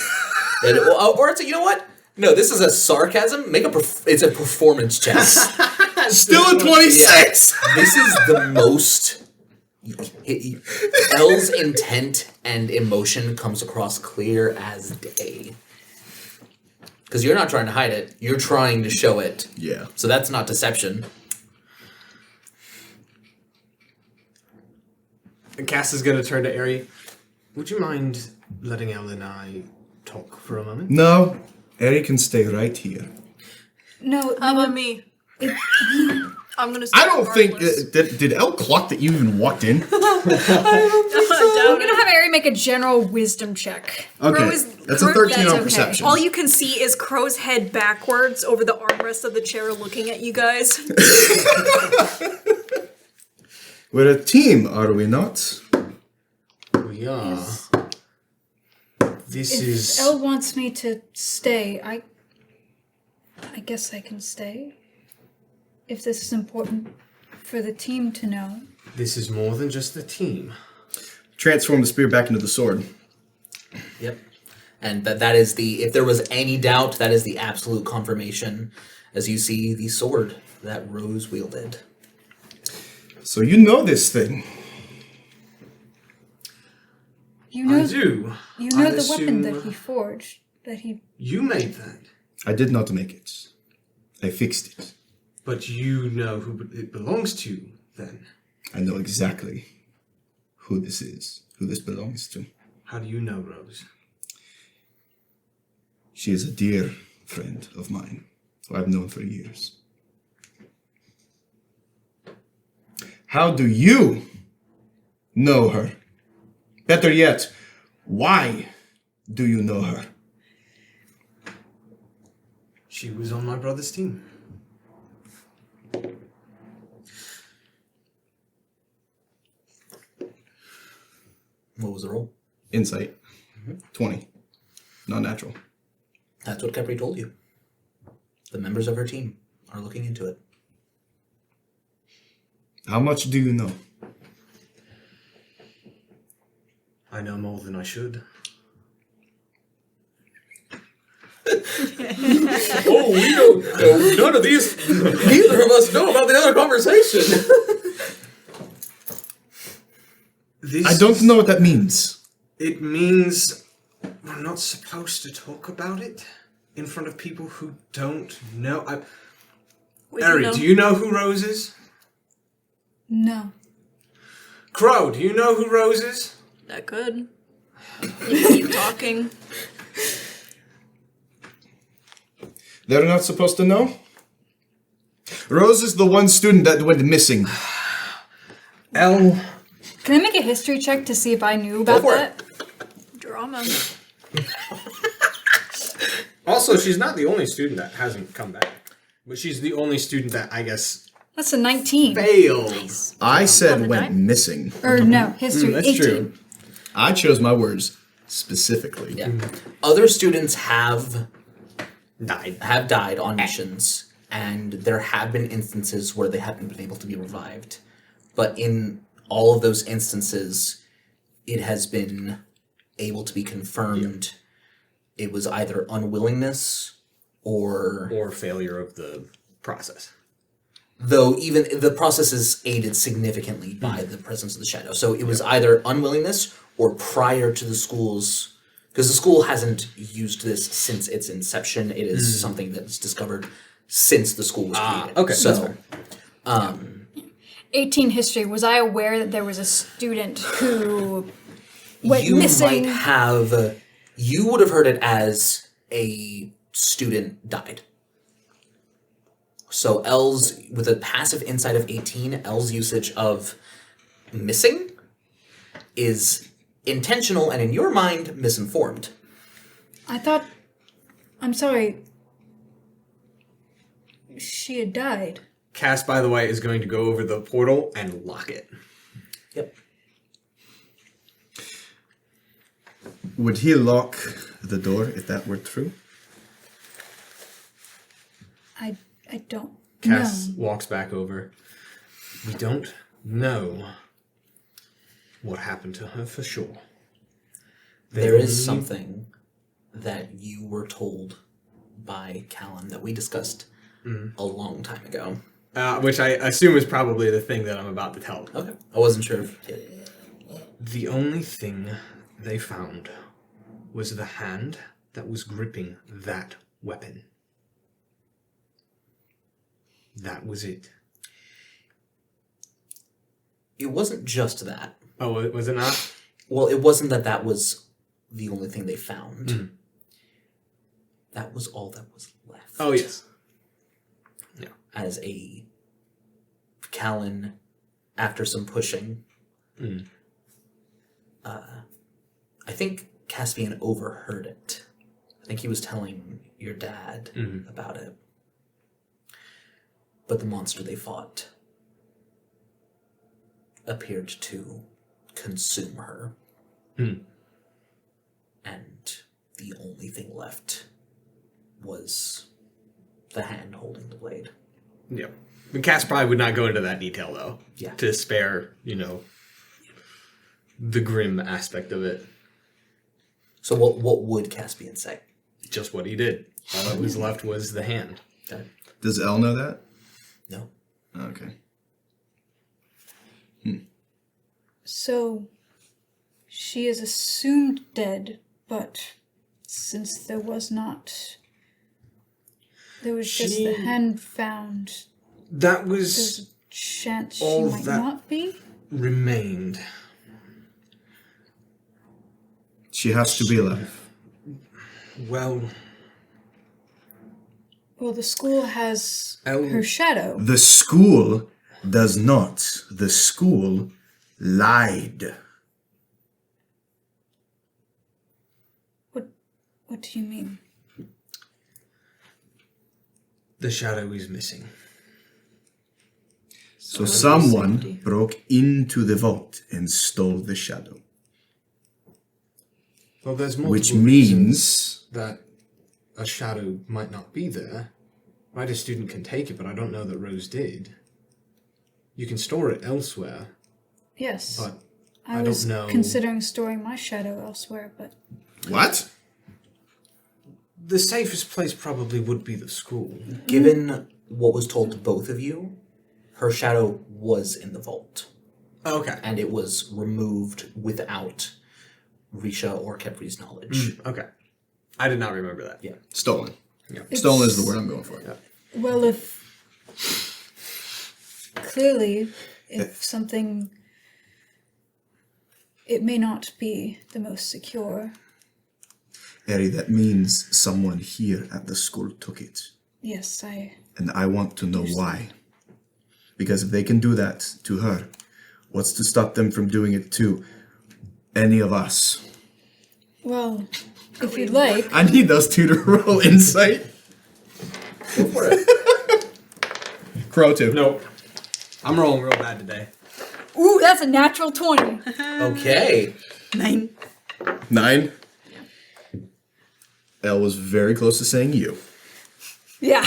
Or it's a, you know what? No, this is a sarcasm. It's a performance check. Still a 26! This is the most. Elle's intent and emotion comes across clear as day. Because you're not trying to hide it, you're trying to show it. Yeah. So that's not deception. And Cass is going to turn to Ari. Would you mind letting Elle and I talk for a moment? No, Eric can stay right here. No, How about me? I'm gonna. I don't think... regardless. did Elle clock that you even walked in? I'm gonna have Ari make a general wisdom check. Okay, Crow's- that's a Crow- 13 that's on okay. perception. All you can see is Crow's head backwards over the armrest of the chair, looking at you guys. We're a team, are we not? We are. This If is... Elle wants me to stay, I guess I can stay. If this is important for the team to know. This is more than just the team. Transform the spear back into the sword. Yep. And that is the, if there was any doubt, that is the absolute confirmation as you see the sword that Rose wielded. So you know this thing. You know, I do. you know I the weapon assume that he forged. That he. You made that. I did not make it. I fixed it. But you know who it belongs to, then. I know exactly who this belongs to. How do you know, Rose? She is a dear friend of mine, who I've known for years. How do you know her? Better yet, why do you know her? She was on my brother's team. What was the role? Insight. 20. Not natural. That's what Capri told you. The members of her team are looking into it. How much do you know? I know more than I should. Oh, we don't know. None of these, neither of us know about the other conversation. I don't know what that means. It means we're not supposed to talk about it in front of people who don't know. Wait, Eri, do you know who Rose is? No. Crow, do you know who Rose is? That could. You keep talking. They're not supposed to know? Rose is the one student that went missing. Elle. Can I make a history check to see if I knew about for that? Drama. Also, she's not the only student that hasn't come back. But she's the only student that, I guess, That's a 19. failed. I said On the went die? missing. Or no, history. That's 18. true. I chose my words specifically. Yeah. Other students have Died. died on missions, and there have been instances where they haven't been able to be revived. But in all of those instances, it has been able to be confirmed. It was either unwillingness Or failure of the process. though even the process is aided significantly by the presence of the shadow. So it was either unwillingness or prior to the school's, because the school hasn't used this since its inception. It is something that's discovered since the school was created. okay, So, that's fair. 18 history. Was I aware that there was a student who went you missing? might have, you would have heard it as a student died. So L's, with a passive insight of 18, L's usage of missing is intentional and in your mind misinformed. I thought. I'm sorry. She had died. Cass, by the way, is going to go over the portal and lock it. Yep. Would he lock the door if that were true? I don't Cass know. walks back over. We don't know what happened to her for sure. There is something that you were told by Callum that we discussed a long time ago. Which I assume is probably the thing that I'm about to tell. Okay. I wasn't sure if The only thing they found was the hand that was gripping that weapon. That was it. it wasn't just that. Oh, was it not? Well, it wasn't that that was the only thing they found. That was all that was left. Oh, yes. As a Callan, after some pushing, I think Caspian overheard it. I think he was telling your dad about it. But the monster they fought appeared to consume her. And the only thing left was the hand holding the blade. Yeah. And Cass probably would not go into that detail, though. Yeah. To spare, the grim aspect of it. So what would Caspian say? Just what he did. All that was left was the hand. Okay. Does Elle know that? No. Okay. So, she is assumed dead, but since there was just the hand found, That there's was a chance she all might that- not be? remained. She has to be alive. Well, Well, the school has Oh. her shadow. The school does not. The school lied. What do you mean? the shadow is missing. So someone broke into the vault and stole the shadow. Well, there's multiple Which reasons means... that a shadow might not be there. Right, a student can take it, but I don't know that Rose did. You can store it elsewhere, Yes. but I I was don't know. considering storing my shadow elsewhere, but What? The safest place probably would be the school. Given what was told to both of you, her shadow was in the vault, Okay. and it was removed without Risha or Kepri's knowledge. Okay. I did not remember that. Yeah. Stolen. Yeah. Stolen is the word I'm going for. Yeah. well, if something, it may not be the most secure. Eri, that means someone here at the school took it. Yes, And I want to know why. Because if they can do that to her, what's to stop them from doing it to any of us? well, if you'd like. I need those two to roll insight. Go for it. Crow too. Nope. I'm rolling real bad today. Ooh, that's a natural 20. Okay. 9. 9. Elle was very close to saying you. Yeah.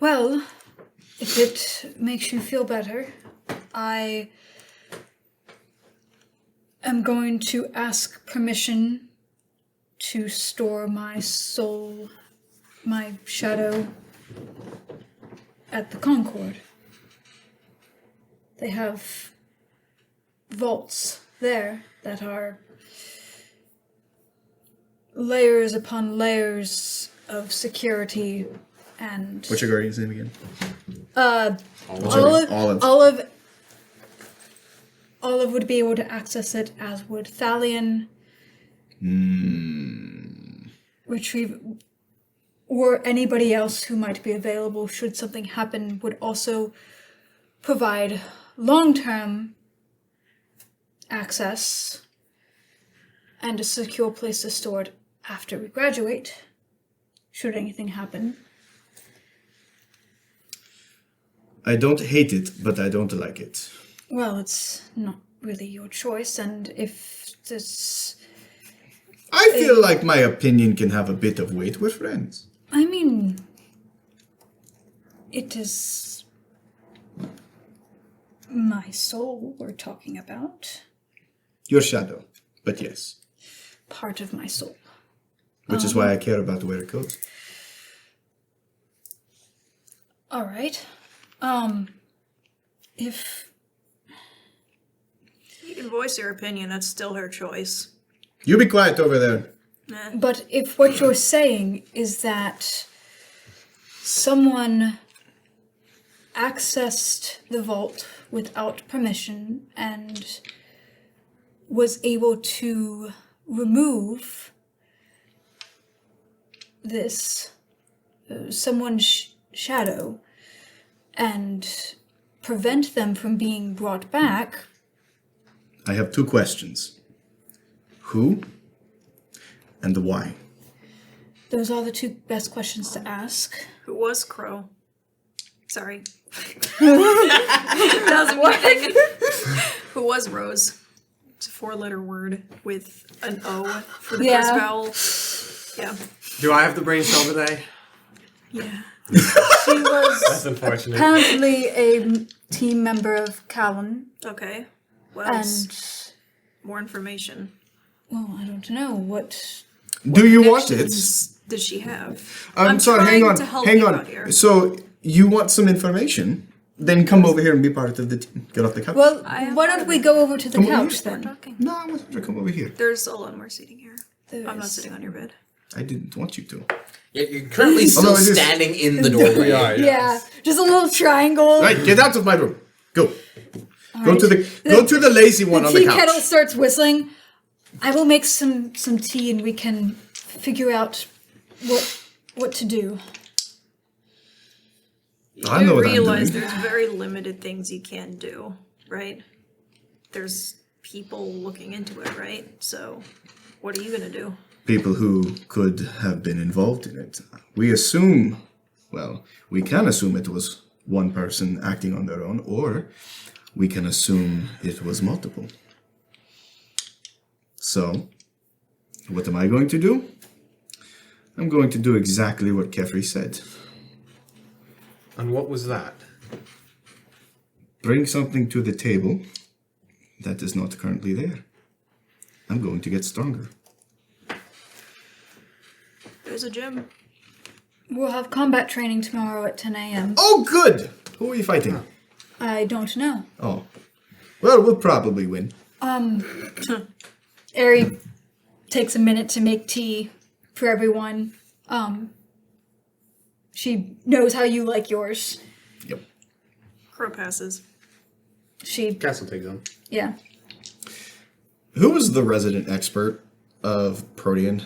Well, if it makes you feel better, I am going to ask permission to store my soul, my shadow, at the Concord. They have vaults there that are layers upon layers of security and What's your guardian's name again? Olive would be able to access it, as would Thalion. Retrieve, or anybody else who might be available should something happen, would also provide long-term access and a secure place to store it after we graduate, should anything happen. I don't hate it, but I don't like it. Well, it's not really your choice, and if this... I feel like my opinion can have a bit of weight with friends. I mean... It is... my soul we're talking about. Your shadow, but yes. Part of my soul. Which is why I care about where it goes. Alright. If... You can voice your opinion, that's still her choice. You be quiet over there. But if what you're saying is that someone accessed the vault without permission and was able to remove this someone's shadow and prevent them from being brought back, I have 2 questions. Who and why? those are the 2 best questions to ask. Who was Crow? Sorry. That was what? Who was Rose? It's a 4-letter word with an O for the Yeah. first vowel. Yeah. Do I have the brain cell today? Yeah. She was That's unfortunate. apparently a team member of Callan, Okay. What else? and More information. well, I don't know what. Do you want it? Connections did she have? I'm sorry, hang trying on. to help Hang you on. out here. So, you want some information? Then come over here and be part of the team. Get off the couch. Well, I have why don't we go over to the Come on, couch We're then? talking. No, I want you to come over here. There's a lot more seating here. There I'm not is. sitting on your bed. I didn't want you to. You're currently still no, it is- standing in the doorway. Yeah, just a little triangle. Right, get out of my room. Go. Go right. to the lazy one The on the tea couch. kettle starts whistling. I will make some tea and we can figure out what to do. I know what I'm realize doing. there's very limited things you can do, right? There's people looking into it, right? So, what are you gonna do? People who could have been involved in it. We assume, well, we can assume it was one person acting on their own, or we can assume it was multiple. So, what am I going to do? I'm going to do exactly what Kefri said. And what was that? Bring something to the table that is not currently there. I'm going to get stronger. There's a gym. We'll have combat training tomorrow at 10 a.m. Oh, good! Who are you fighting? I don't know. Oh. Well, we'll probably win. Ari takes a minute to make tea for everyone. She knows how you like yours. Yep. Crow passes. Castle takes on. Yeah. Who was the resident expert of Protean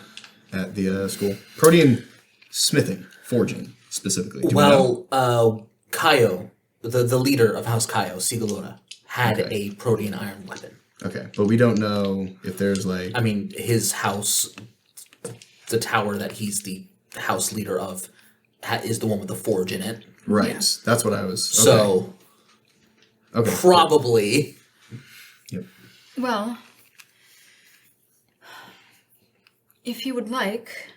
at the school? Protean smithing, forging, specifically. Do we know? Well, Kaio, the leader of House Kaio, Sigalora, had a protean iron weapon. Okay, but we don't know if there's like... I mean, his house, the tower that he's the house leader of, is the one with the forge in it. Right, that's what I was... Okay. So, okay. probably... Yep. Well, if you would like,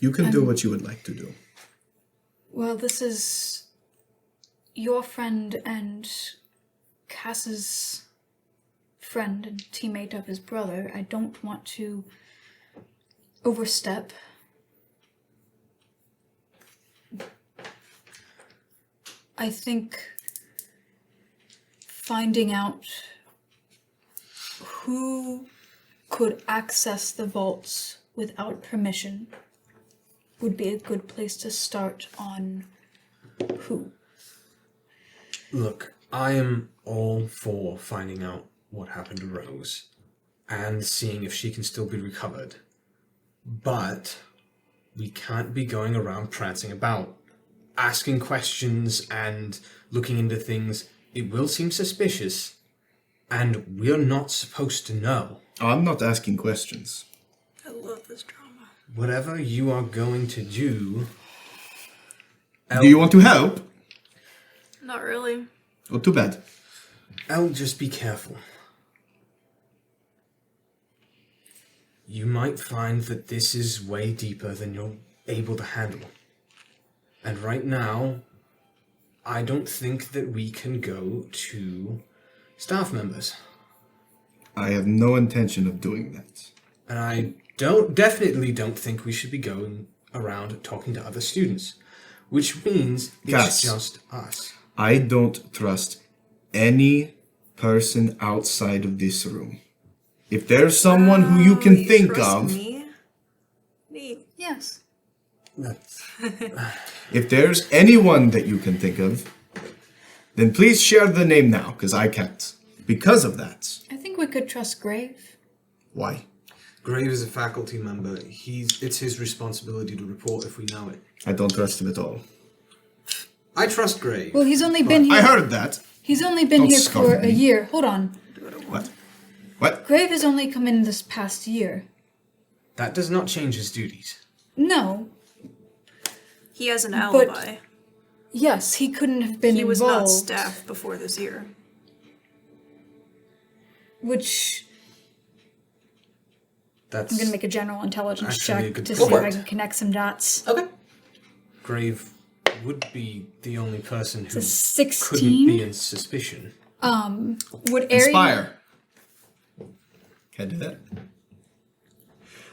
You can do what you would like to do. well, this is your friend and Cass's friend and teammate of his brother. I don't want to overstep. I think finding out who could access the vaults without permission would be a good place to start on who. Look, I am all for finding out what happened to Rose and seeing if she can still be recovered. But we can't be going around prancing about, asking questions and looking into things. It will seem suspicious, and we're not supposed to know. I'm not asking questions. I love this drama. Whatever you are going to do... Do you want to help? Not really. Oh, too bad. Elle, just be careful. You might find that this is way deeper than you're able to handle. And right now, I don't think that we can go to staff members. I have no intention of doing that. And I definitely don't think we should be going around talking to other students. Which means it's Cass. just us. I don't trust any person outside of this room. If there's someone who you can think trust of, Me? Me. Yes. That's... if there's anyone that you can think of, then please share the name now, because I can't. Because of that. I think we could trust Grave. Why? Grave is a faculty member. It's his responsibility to report if we know it. I don't trust him at all. I trust Grave. Well, he's only been here. I heard that. He's only been Don't here scoff for at a me. year. Hold on. What? What? Grave has only come in this past year. That does not change his duties. No. He has an alibi. Yes, he couldn't have been He was involved. not staff before this year. Which That's I'm gonna make a general intelligence Actually, a check good to point. see if I can connect some dots. Okay. Grave would be the only person who a couldn't 16. be in suspicion. Would Ari? Inspire. Can I do that?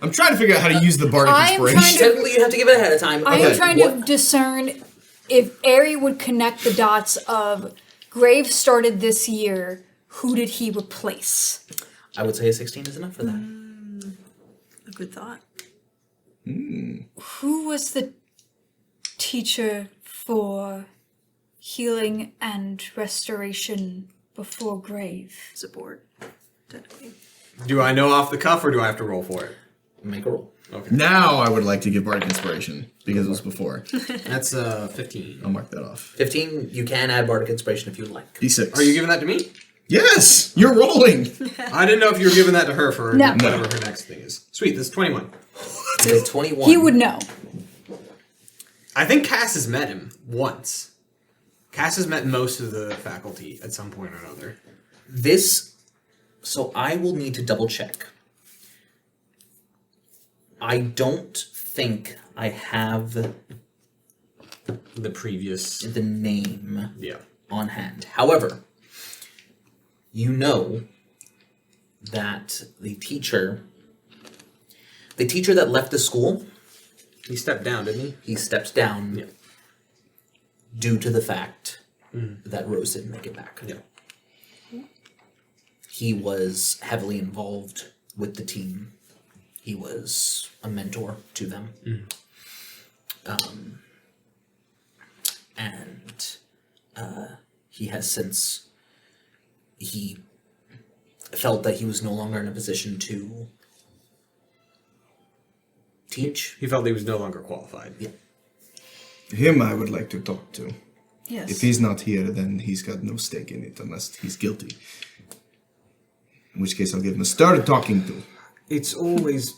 I'm trying to figure out how to use the bardic I'm trying inspiration. to- Technically, you have to give it ahead of time. I Okay, am trying what- to discern if Ari would connect the dots of Grave started this year. Who did he replace? I would say a 16 is enough for that. A good thought. Who was the teacher for healing and restoration before grave. Support, technically. Do I know off the cuff, or do I have to roll for it? Make a roll. Okay. Now I would like to give Bardic Inspiration, because it was before. That's 15. I'll mark that off. 15, you can add Bardic Inspiration if you'd like. D6. Are you giving that to me? Yes! You're rolling! I didn't know if you were giving that to her for No. whatever her next thing is. Sweet, that's 21. It is 21. He would know. I think Cass has met him once. Cass has met most of the faculty at some point or another. So I will need to double check. I don't think I have The previous... the name Yeah. on hand. However, you know that the teacher that left the school, He stepped down, didn't he? he stepped down Yeah. due to the fact that Rose didn't make it back. Yeah. He was heavily involved with the team. He was a mentor to them. And he has since... He felt that he was no longer in a position to teach. He felt he was no longer qualified. Yeah. Him I would like to talk to. Yes. If he's not here, then he's got no stake in it unless he's guilty. In which case I'll give him a start talking to. It's always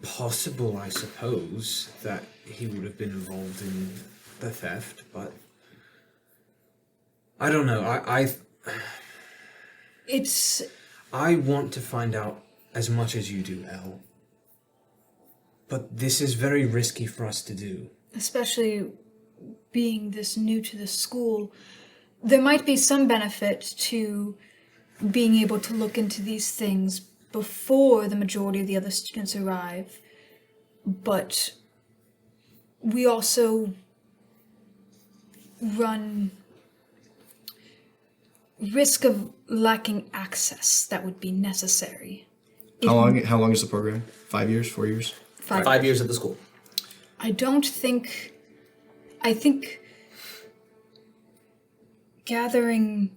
possible, I suppose, that he would have been involved in the theft, but... I don't know. I want to find out as much as you do, Elle. But this is very risky for us to do. Especially being this new to the school, there might be some benefit to being able to look into these things before the majority of the other students arrive. But we also run risk of lacking access that would be necessary. How long is the program? 5 years? 4 years? 5 years at the school. I think gathering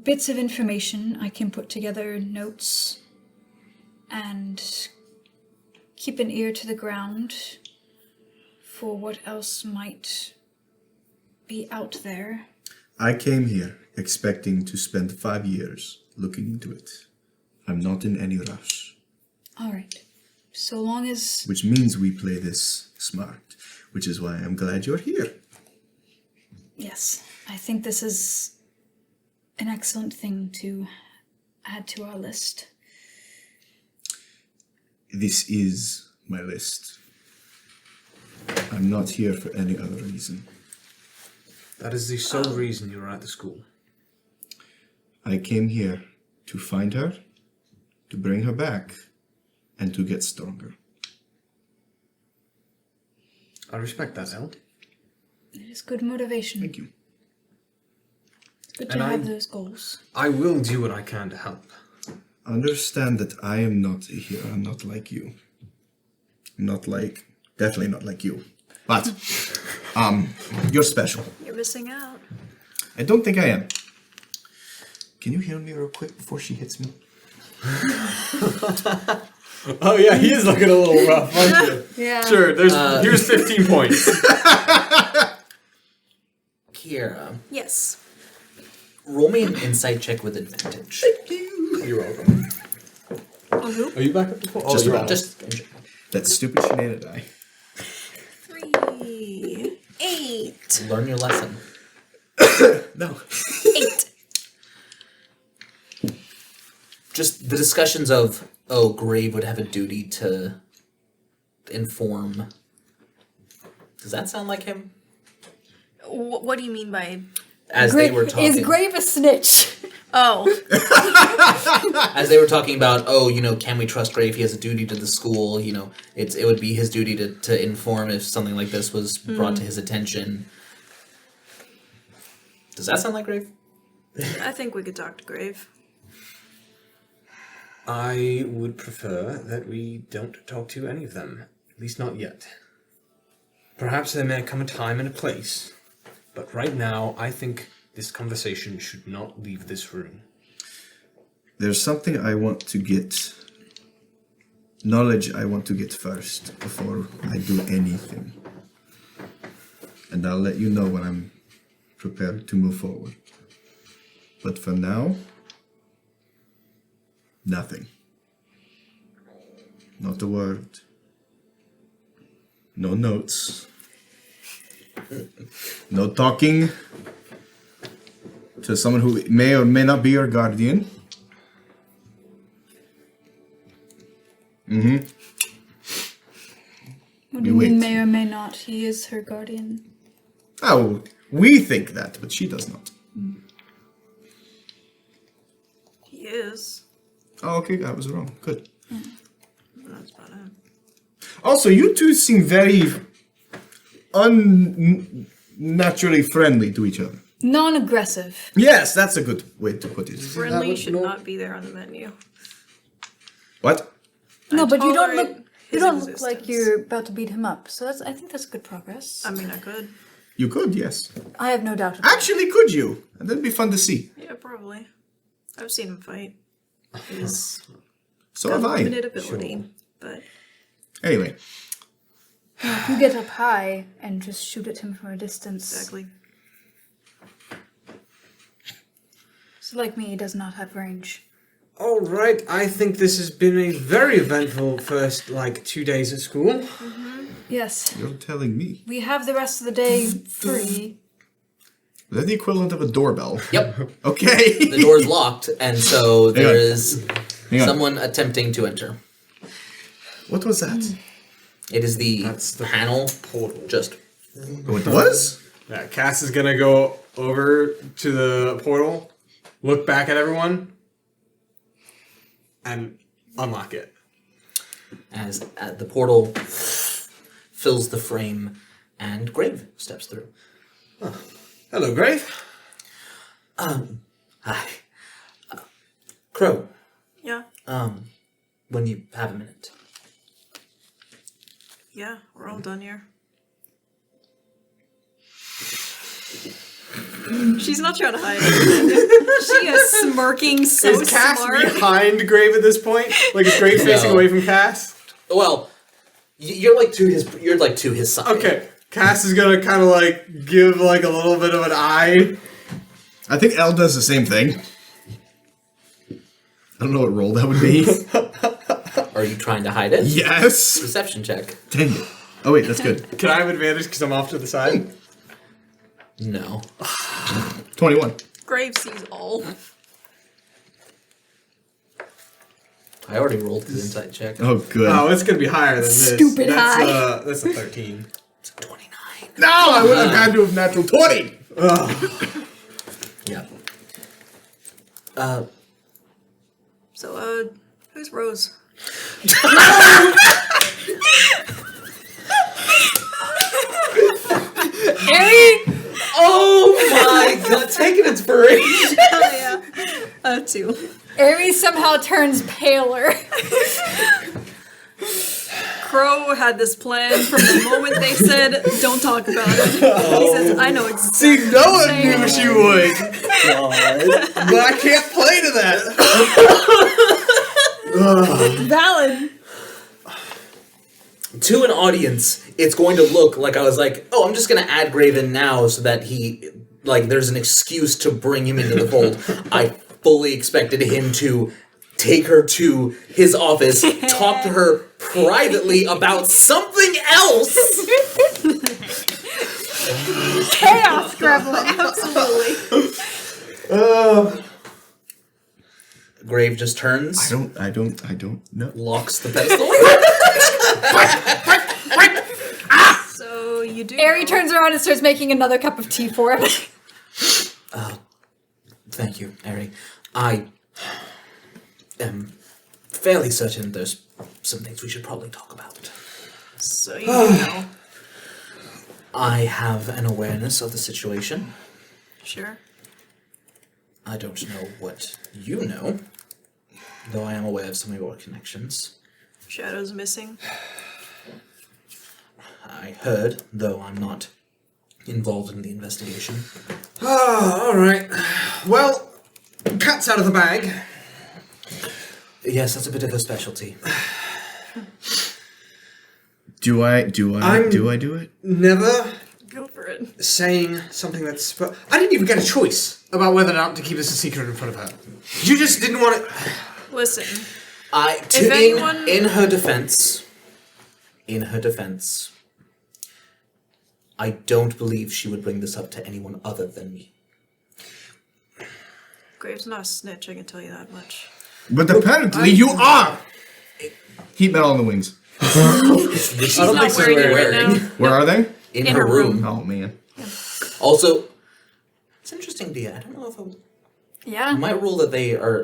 bits of information, I can put together notes and keep an ear to the ground for what else might be out there. I came here expecting to spend 5 years looking into it. I'm not in any rush. All right. So long as... Which means we play this smart, which is why I'm glad you're here. Yes, I think this is an excellent thing to add to our list. This is my list. I'm not here for any other reason. That is the sole reason you were at the school. I came here to find her, to bring her back, and to get stronger. I respect that, Elle. It is good motivation. Thank you. It's good And to have I- those goals. I will do what I can to help. Understand that I am not a hero. I'm not like you. Definitely not like you. But, you're special. You're missing out. I don't think I am. Can you heal me real quick before she hits me? Oh yeah, he is looking a little rough, aren't you? Yeah. Sure, here's 15 points. Kiera, Yes. roll me an insight check with advantage. You're welcome. On who? Are you back up to full? Just you're about. on. Just That stupid Sinead die. 3, 8. learn your lesson. No. 8. Just the discussions of, Grave would have a duty to inform. Does that sound like him? What do you mean by... As they were talking, Is Grave a snitch? Oh. as they were talking about, can we trust Grave? He has a duty to the school. It would be his duty to inform if something like this was brought to his attention. Does that sound like Grave? I think we could talk to Grave. I would prefer that we don't talk to any of them. At least not yet. Perhaps there may come a time and a place But right now, I think this conversation should not leave this room. There's something I want to get. Knowledge I want to get first before I do anything. And I'll let you know when I'm prepared to move forward. But for now, nothing. Not a word. No notes. No talking to someone who may or may not be your guardian. Mm-hmm. What do You you mean, wait. may or may not? He is her guardian. Oh, we think that, but she does not. He is. Oh, okay, I was wrong. Good. That's about it. Also, you two seem very unnaturally friendly to each other. Non-aggressive. Yes, that's a good way to put it. Friendly should not be there on the menu. What? No, but you don't tolerate look. You his don't look like existence. you're about to beat him up. So I think that's good progress. I mean, I could. You could, yes. I have no doubt about it. Actually, could you? And that'd be fun to see. Yeah, probably. I've seen him fight. He's So got have I. limited ability, but Anyway, If you get up high and just shoot at him from a distance. exactly. So like me, he does not have range. All right, I think this has been a very eventful first, 2 days at school. Yes. you're telling me. We have the rest of the day free. Is that the equivalent of a doorbell? Yep. Okay. The door's locked, and so there on. is Hang on. someone attempting to enter. What was that? It is the That's the panel portal. just Oh, it was? Yeah, Cass is gonna go over to the portal, look back at everyone, and unlock it. as the portal fills the frame, and Grave steps through. Hello, Grave. Hi, Crow. Yeah, When you have a minute. yeah, we're all done here. She's not trying to hide anything. She is smirking so Is Cass smart. behind Grave at this point? Is Grave facing No. away from Cass? Well, you're like to his. You're like to his side. Okay, Cass is gonna kind of give a little bit of an eye. I think Elle does the same thing. I don't know what role that would be. Are you trying to hide it? Yes! Deception check. Dang it. Oh, wait, that's good. Can I have advantage because I'm off to the side? No. 21. Grave sees all. I already rolled the insight check. Oh, good. Oh, it's gonna be higher than this. Stupid high. That's a 13. It's a 29. No, I would have had to have natural 20! Yeah. So, who's Rose? Ari! Oh my god! Take an inspiration. Oh, yeah. 2. Ari somehow turns paler. Crow had this plan from the moment they said, don't talk about it. He says, I know exactly. See, no one knew she would. But I can't play to that. Valid. To an audience, it's going to look like I was like, oh, I'm just going to add Graven now so that he, there's an excuse to bring him into the fold. I fully expected him to take her to his office, talk to her privately about something else. Chaos Gremlin. Absolutely. Grave just turns, I don't know. locks the pedestal. So, you do. Ari know. turns around and starts making another cup of tea for him. Thank you, Ari. I am fairly certain there's some things we should probably talk about. So, you do know. I have an awareness of the situation. Sure. I don't know what you know, though I am aware of some of your connections. Shadow's missing. I heard, though I'm not involved in the investigation. Ah, all right. Well, cat's out of the bag. Yes, that's a bit of a specialty. Do I do it? Never Go for it. saying something that's... But I didn't even get a choice about whether or not to keep this a secret in front of her. You just didn't want it... Listen, In her defense, I don't believe she would bring this up to anyone other than me. Graves not a snitch, I can tell you that much. But apparently you are! Heat metal on the wings. She's don't not think so, wearing it we're right now. wearing. Where are they? In In her her room. Oh, man. Also, it's interesting, Dia. I don't know if I Yeah. might rule that they're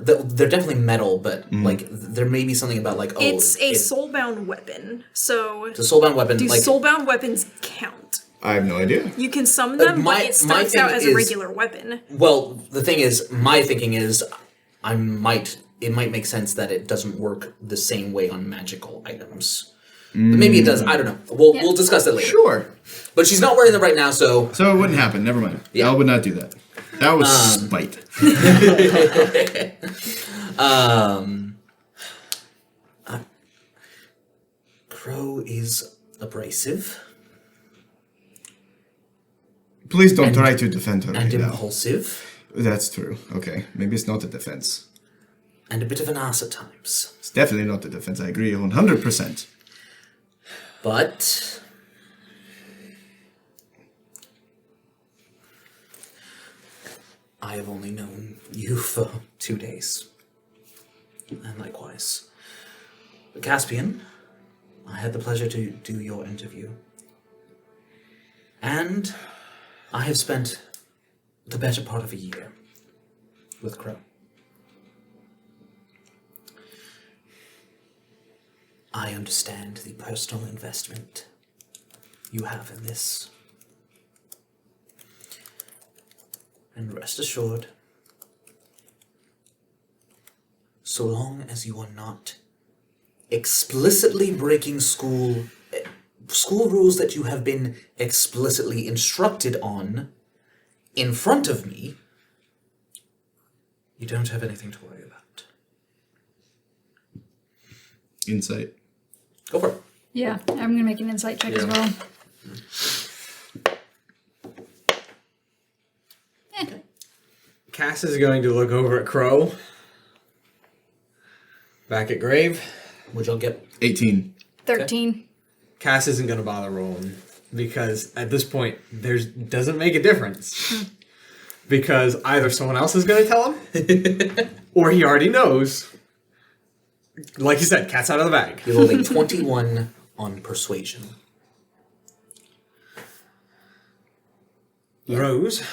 definitely metal, but like there may be something about like It's a soulbound weapon, so it's a soulbound weapon. do Like soulbound weapons count? I have no idea. You can summon them, my- but it my starts out thing as a is- regular weapon. well, the thing is, my thinking is, it might make sense that it doesn't work the same way on magical items. Maybe it does. I don't know. We'll discuss that later. Sure. But she's not wearing them right now, so So it wouldn't happen. Never mind. Yeah. I would not do that. That was spite. Crow is abrasive Please don't try to defend her and right now. impulsive That's true. Okay. Maybe it's not a defense. and a bit of an ass at times. It's definitely not a defense. I agree 100%. But I have only known you for 2 days. And likewise. Caspian, I had the pleasure to do your interview. And I have spent the better part of a year with Crow. I understand the personal investment you have in this. And rest assured, so long as you are not explicitly breaking school rules that you have been explicitly instructed on in front of me, you don't have anything to worry about. Insight. Go for it. Yeah, I'm gonna make an insight check as well. Cass is going to look over at Crow. Back at Grave. Would y'all get 18. 13. Cass isn't going to bother rolling. Because at this point, doesn't make a difference. Because either someone else is going to tell him, or he already knows. Like you said, cat's out of the bag. You rolled a 21 on persuasion. Rose,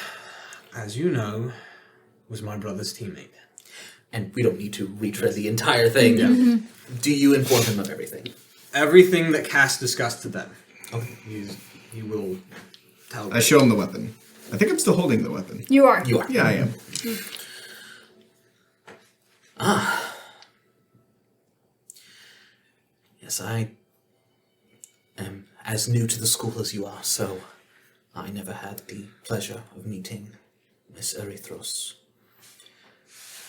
as you know, was my brother's teammate. And we don't need to retread the entire thing. Do you inform him of everything? Everything that Cass discussed to them. Okay. He will tell I show him the weapon. I think I'm still holding the weapon. You are. You are. Yeah, I am. Yes, I am as new to the school as you are, so I never had the pleasure of meeting Miss Erythros.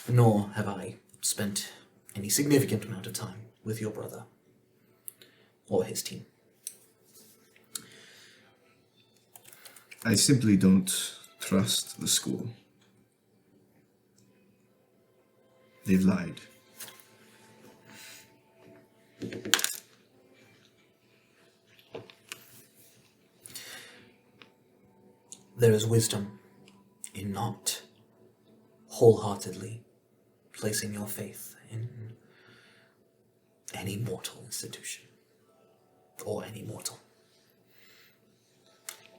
Nor have I spent any significant amount of time with your brother or his team. I simply don't trust the school. They've lied. There is wisdom in not wholeheartedly placing your faith in any mortal institution, or any mortal,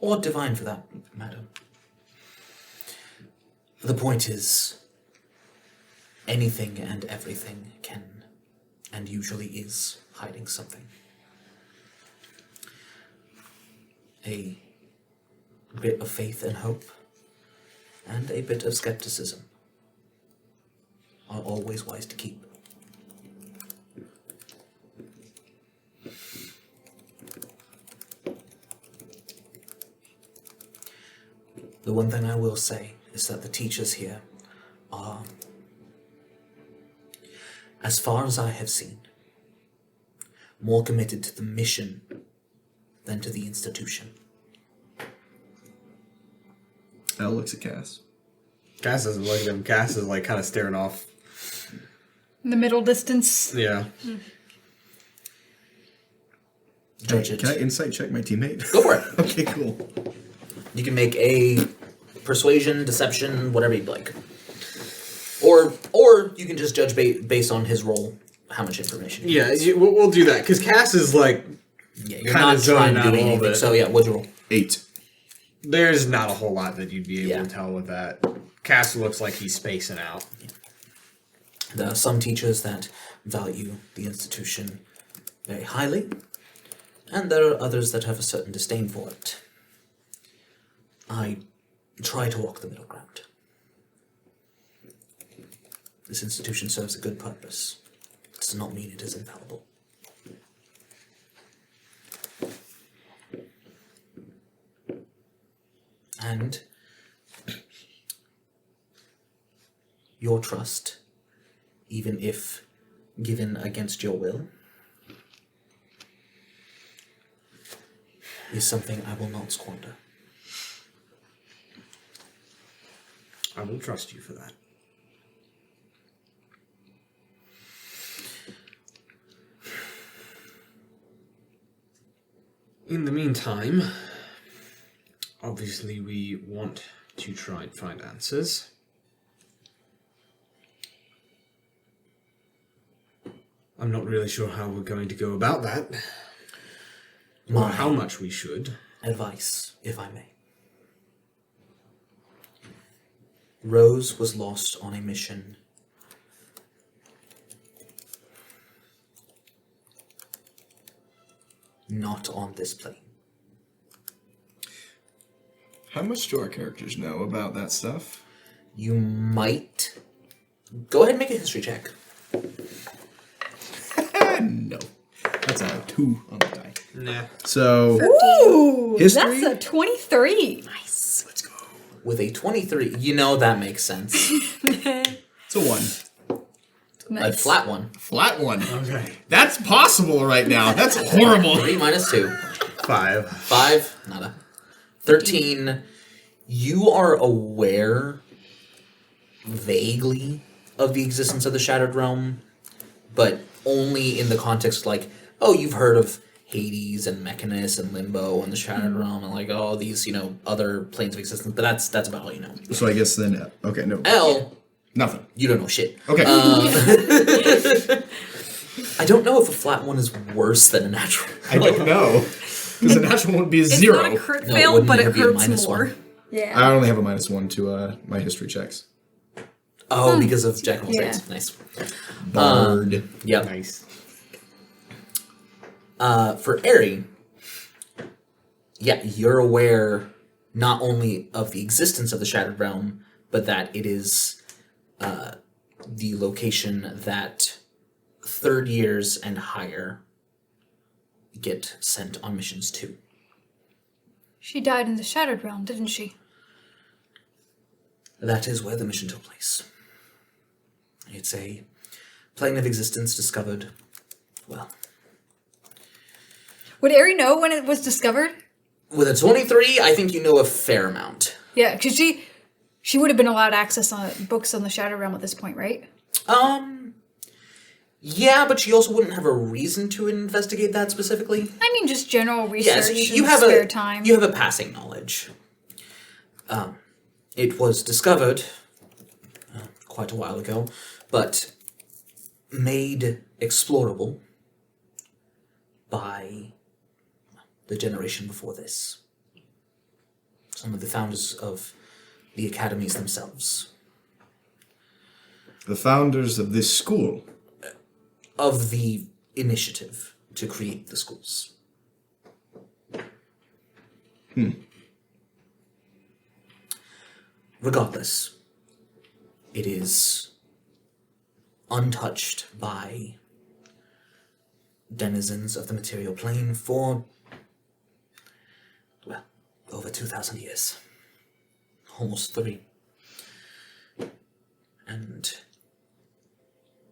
or divine for that matter. The point is, anything and everything can, and usually is, hiding something. A bit of faith and hope, and a bit of skepticism are always wise to keep. The one thing I will say is that the teachers here are, as far as I have seen, more committed to the mission than to the institution. Elle looks at Cass. Cass doesn't look at him. Cass is like kind of staring off. In the middle distance. Yeah. Judge it. Can I insight check my teammate? Go for it. Okay, cool. You can make a persuasion, deception, whatever you'd like. Or you can just judge based on his role how much information. he Yeah, has. we'll do that because Cass is like, Yeah, you're kinda not trying zoning to out do a little anything. bit. So yeah, what'd you roll? 8. there's not a whole lot that you'd be able Yeah. to tell with that. Cass looks like he's spacing out. There are some teachers that value the institution very highly, and there are others that have a certain disdain for it. I try to walk the middle ground. This institution serves a good purpose. It does not mean it is infallible. And your trust, even if given against your will, is something I will not squander. I will trust you for that. In the meantime, obviously we want to try and find answers. I'm not really sure how we're going to go about that, or My how much we should. advice, if I may. Rose was lost on a mission. Not on this plane. How much do our characters know about that stuff? You might... Go ahead and make a history check. No. That's a 2 on the die. Nah. So, Ooh, History? that's a 23. Nice. let's go. With a 23, you know that makes sense. It's a 1. A Nice. flat one. Flat 1. Okay. That's possible right now. That's horrible. 3 minus 2. 5. 5, nada. 13, you are aware vaguely of the existence of the Shattered Realm, but only in the context like, oh, you've heard of Hades and Mechanus and Limbo and the Shattered Realm and like all these, other planes of existence, but that's about all you know. So I guess then, okay, no. L, Nothing. you don't know shit. Okay. I don't know if a flat one is worse than a natural. I don't know. Because the natural one would be a It's 0. not a crit No, it fail, wouldn't but even it be a hurts minus more. one. Yeah. I only have a -1 to my history checks. Oh, because of Jack and Yeah. Saints. Nice. Bard. Yep. Nice. For Eri, yeah, you're aware not only of the existence of the Shattered Realm, but that it is the location that third years and higher get sent on missions to. She died in the Shattered Realm, didn't she? That is where the mission took place. It's a plane of existence discovered, well, Would Ari know when it was discovered? with a 23, I think you know a fair amount. Yeah, because she would have been allowed access on books on the Shattered Realm at this point, right? Yeah, but she also wouldn't have a reason to investigate that specifically. I mean, just general Yes, research you and have spare time. You have a passing knowledge. It was discovered quite a while ago, but made explorable by the generation before this. Some of the founders of the academies themselves. The founders of this school. Of the initiative to create the schools. Regardless, it is untouched by denizens of the material plane for, well, over 2,000 years. almost 3. And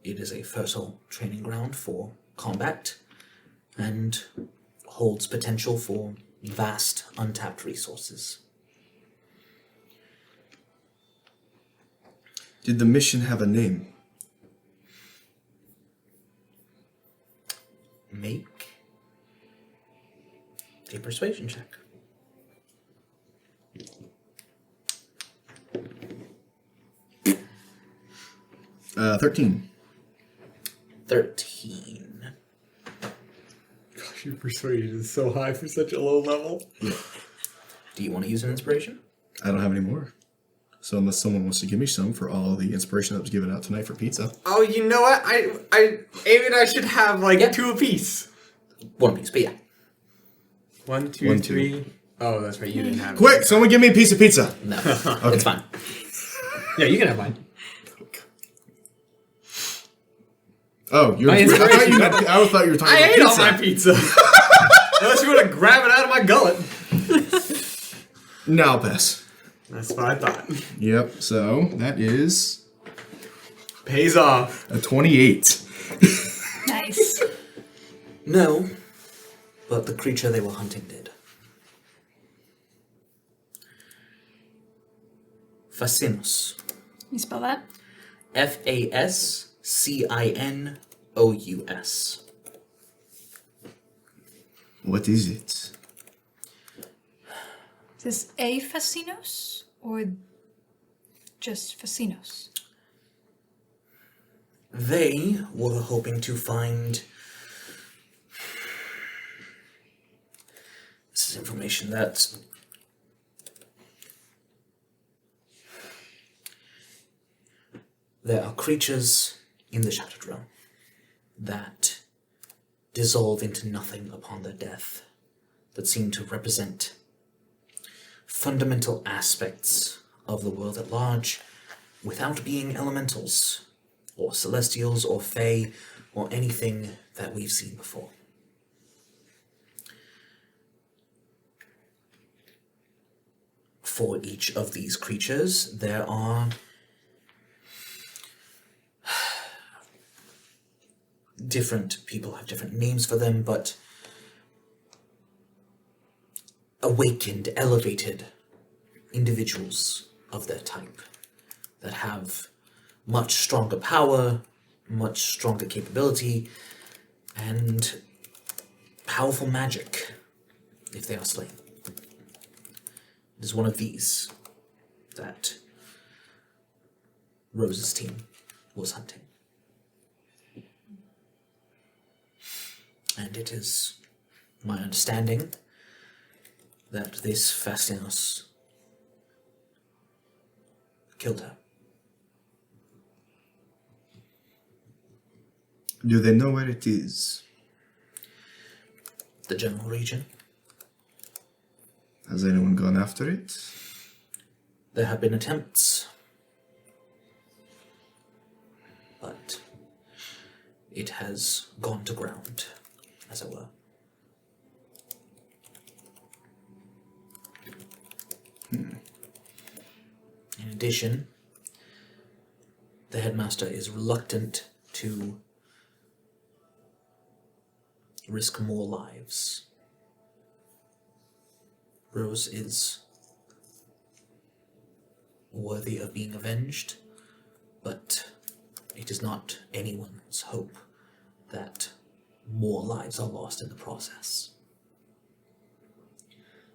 it is a fertile training ground for combat and holds potential for vast untapped resources. Did the mission have a name? Make a persuasion check. 13. 13. Gosh, your persuasion is so high for such a low level. Do you want to use an inspiration? I don't have any more. So unless someone wants to give me some for all the inspiration that was given out tonight for pizza. Oh, you know what? Amy and I should have like Yeah. 2 apiece. One piece, but yeah. 1, 2, 1, 3. Oh, that's right. You didn't have Quick, someone give me a piece of pizza. No, it's fine. Yeah, you can have mine. Oh, you're. My I thought you inspiration. thought you were talking I about ate pizza. all my pizza. Unless you want to grab it out of my gullet. No, I'll pass. That's what I thought. Yep. So that is Pays off. a 28. Nice. No, but the creature they were hunting did. Fascinous. You spell that? Fascinous. What is it? Is this a Fascinos or just Fascinos? They were hoping to find... This is information that... There are creatures in the Shattered Realm that dissolve into nothing upon their death, that seem to represent fundamental aspects of the world at large without being elementals, or celestials, or fae, or anything that we've seen before. For each of these creatures, there are different people have different names for them, but awakened, elevated individuals of their type that have much stronger power, much stronger capability, and powerful magic if they are slain. It is one of these that Rose's team was hunting. And it is my understanding that this Fascinus killed her. Do they know where it is? The general region. Has anyone gone after it? There have been attempts, but it has gone to ground, as it were. In addition, the headmaster is reluctant to risk more lives. Rose is worthy of being avenged, but it is not anyone's hope that more lives are lost in the process.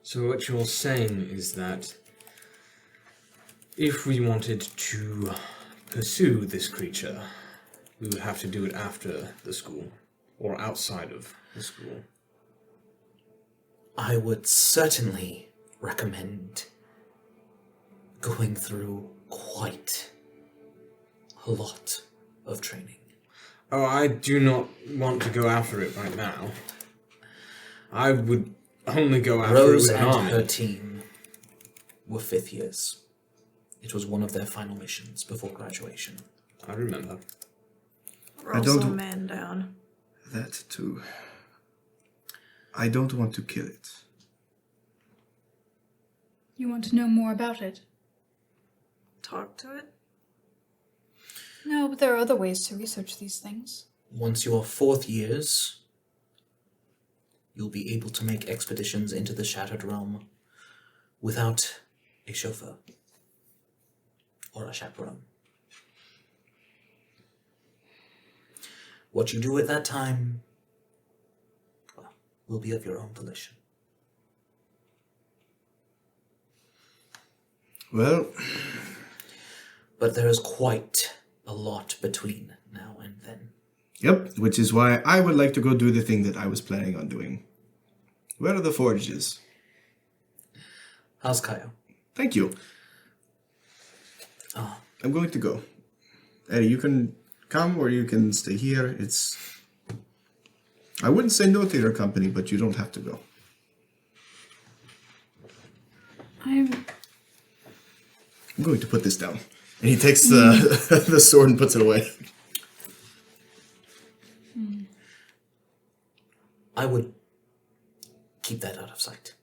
So what you're saying is that if we wanted to pursue this creature, we would have to do it after the school, or outside of the school. I would certainly recommend going through quite a lot of training. Oh, I do not want to go after it right now. I would only go after Rose it with an and army. her team were 5th years. It was one of their final missions before graduation. I remember. We're I also don't- a man down. That too. I don't want to kill it. You want to know more about it? talk to it? No, but there are other ways to research these things. Once you are 4th years, you'll be able to make expeditions into the Shattered Realm without a chauffeur or a chaperone. What you do at that time, well, will be of your own volition. Well, But there is quite a lot between now and then. yep, which is why I would like to go do the thing that I was planning on doing. Where are the forges? How's Kaio? Thank you. Oh, I'm going to go. Eddie, you can come or you can stay here. I wouldn't say no to your company, but you don't have to go. I'm going to put this down. And he takes the the sword and puts it away. I would keep that out of sight.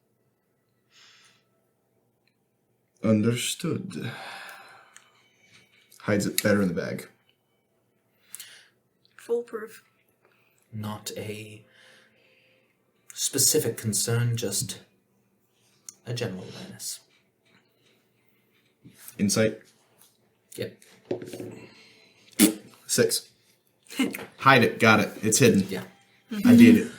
Understood. Hides it better in the bag. Foolproof. Not a specific concern, just a general awareness. Insight Yep. 6. Hide it. Got it. It's hidden. Yeah. I did it.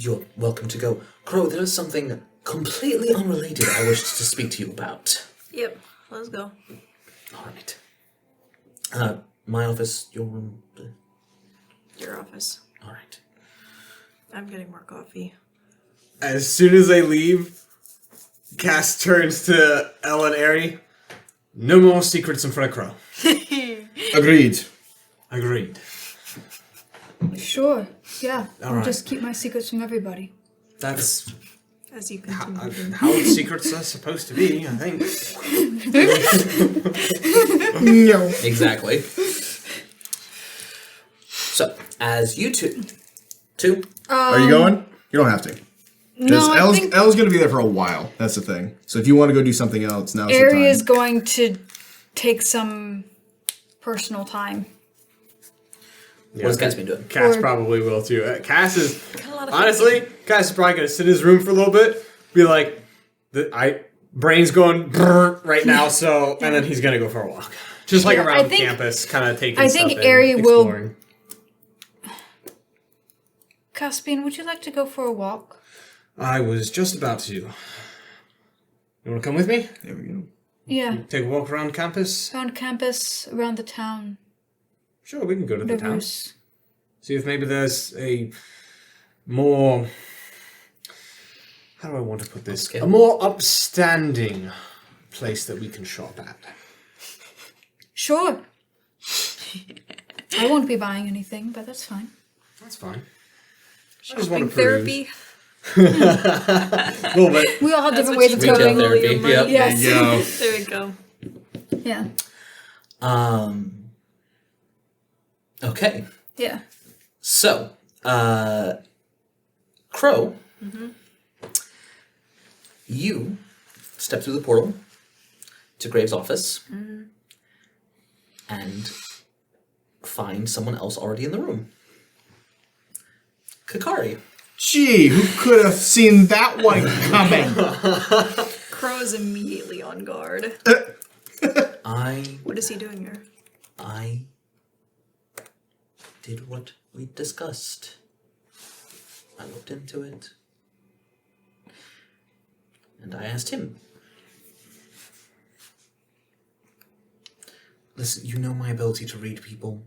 You're welcome to go. Crow, there is something completely unrelated I wish to speak to you about. Yep, let's go. All right. My office, your room. Your office. All right. I'm getting more coffee. As soon as they leave, Cass turns to Elle and Aerie. No more secrets in front of Crow. Agreed. Agreed. sure. Yeah. I'll right. just keep my secrets from everybody. That's As you continue to how secrets are supposed to be, I think. No. Exactly. So, as you two, Are you going? You don't have to. Because No, I think Elle's going to be there for a while. That's the thing. So if you want to go do something else, now's the Aerie time. is going to take some personal time. what has Cass been doing? Cass Or- probably will too. Cass is a lot of honestly, Cass is probably gonna sit in his room for a little bit, be like, brain's going brrr right now, so and then he's gonna go for a walk, just like Yeah, around I think- campus, kind of taking. I think stuff in, Aerie will- exploring. Caspian, would you like to go for a walk? I was just about to. You want to come with me? There we go. Yeah. Take a walk around campus. Around campus, around the town. Sure, we can go to the town. Rivers. See if maybe there's a more. How do I want to put this? Upscale. A more upstanding place that we can shop at. Sure. I won't be buying anything, but that's fine. That's fine. I just want shopping to therapy. A little bit. We all have That's different what ways you of do. Retail coping. therapy. Yep. Yes. Yo. There we go. Yeah. Okay. Yeah. So, Crow, you step through the portal to Graves' office and find someone else already in the room. Kakari. Gee, who could have seen that one coming? Crow is immediately on guard. I What is he doing here? did what we discussed. I looked into it. And I asked him. Listen, you know my ability to read people.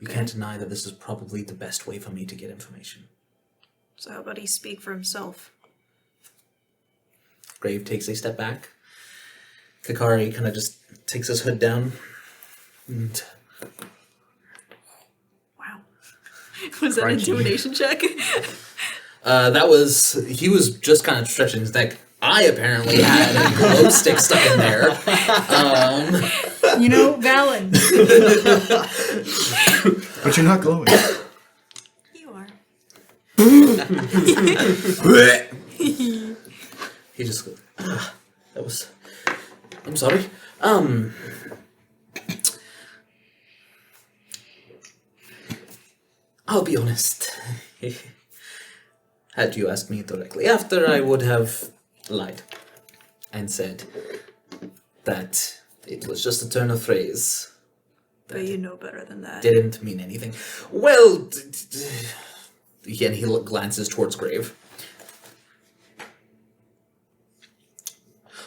You can't deny that this is probably the best way for me to get information. So how about he speak for himself? Grave takes a step back. Kakari kind of just takes his hood down. And Wow. Was that an intimidation check? he was just kind of stretching his neck. I apparently had a glow stick stuck in there. You know, valid. But you're not glowing. You are. He just goes, that was I'm sorry. I'll be honest. Had you asked me directly after, I would have lied and said that it was just a turn of phrase. But you know better than that. Didn't mean anything. Well, again, he glances towards Grave.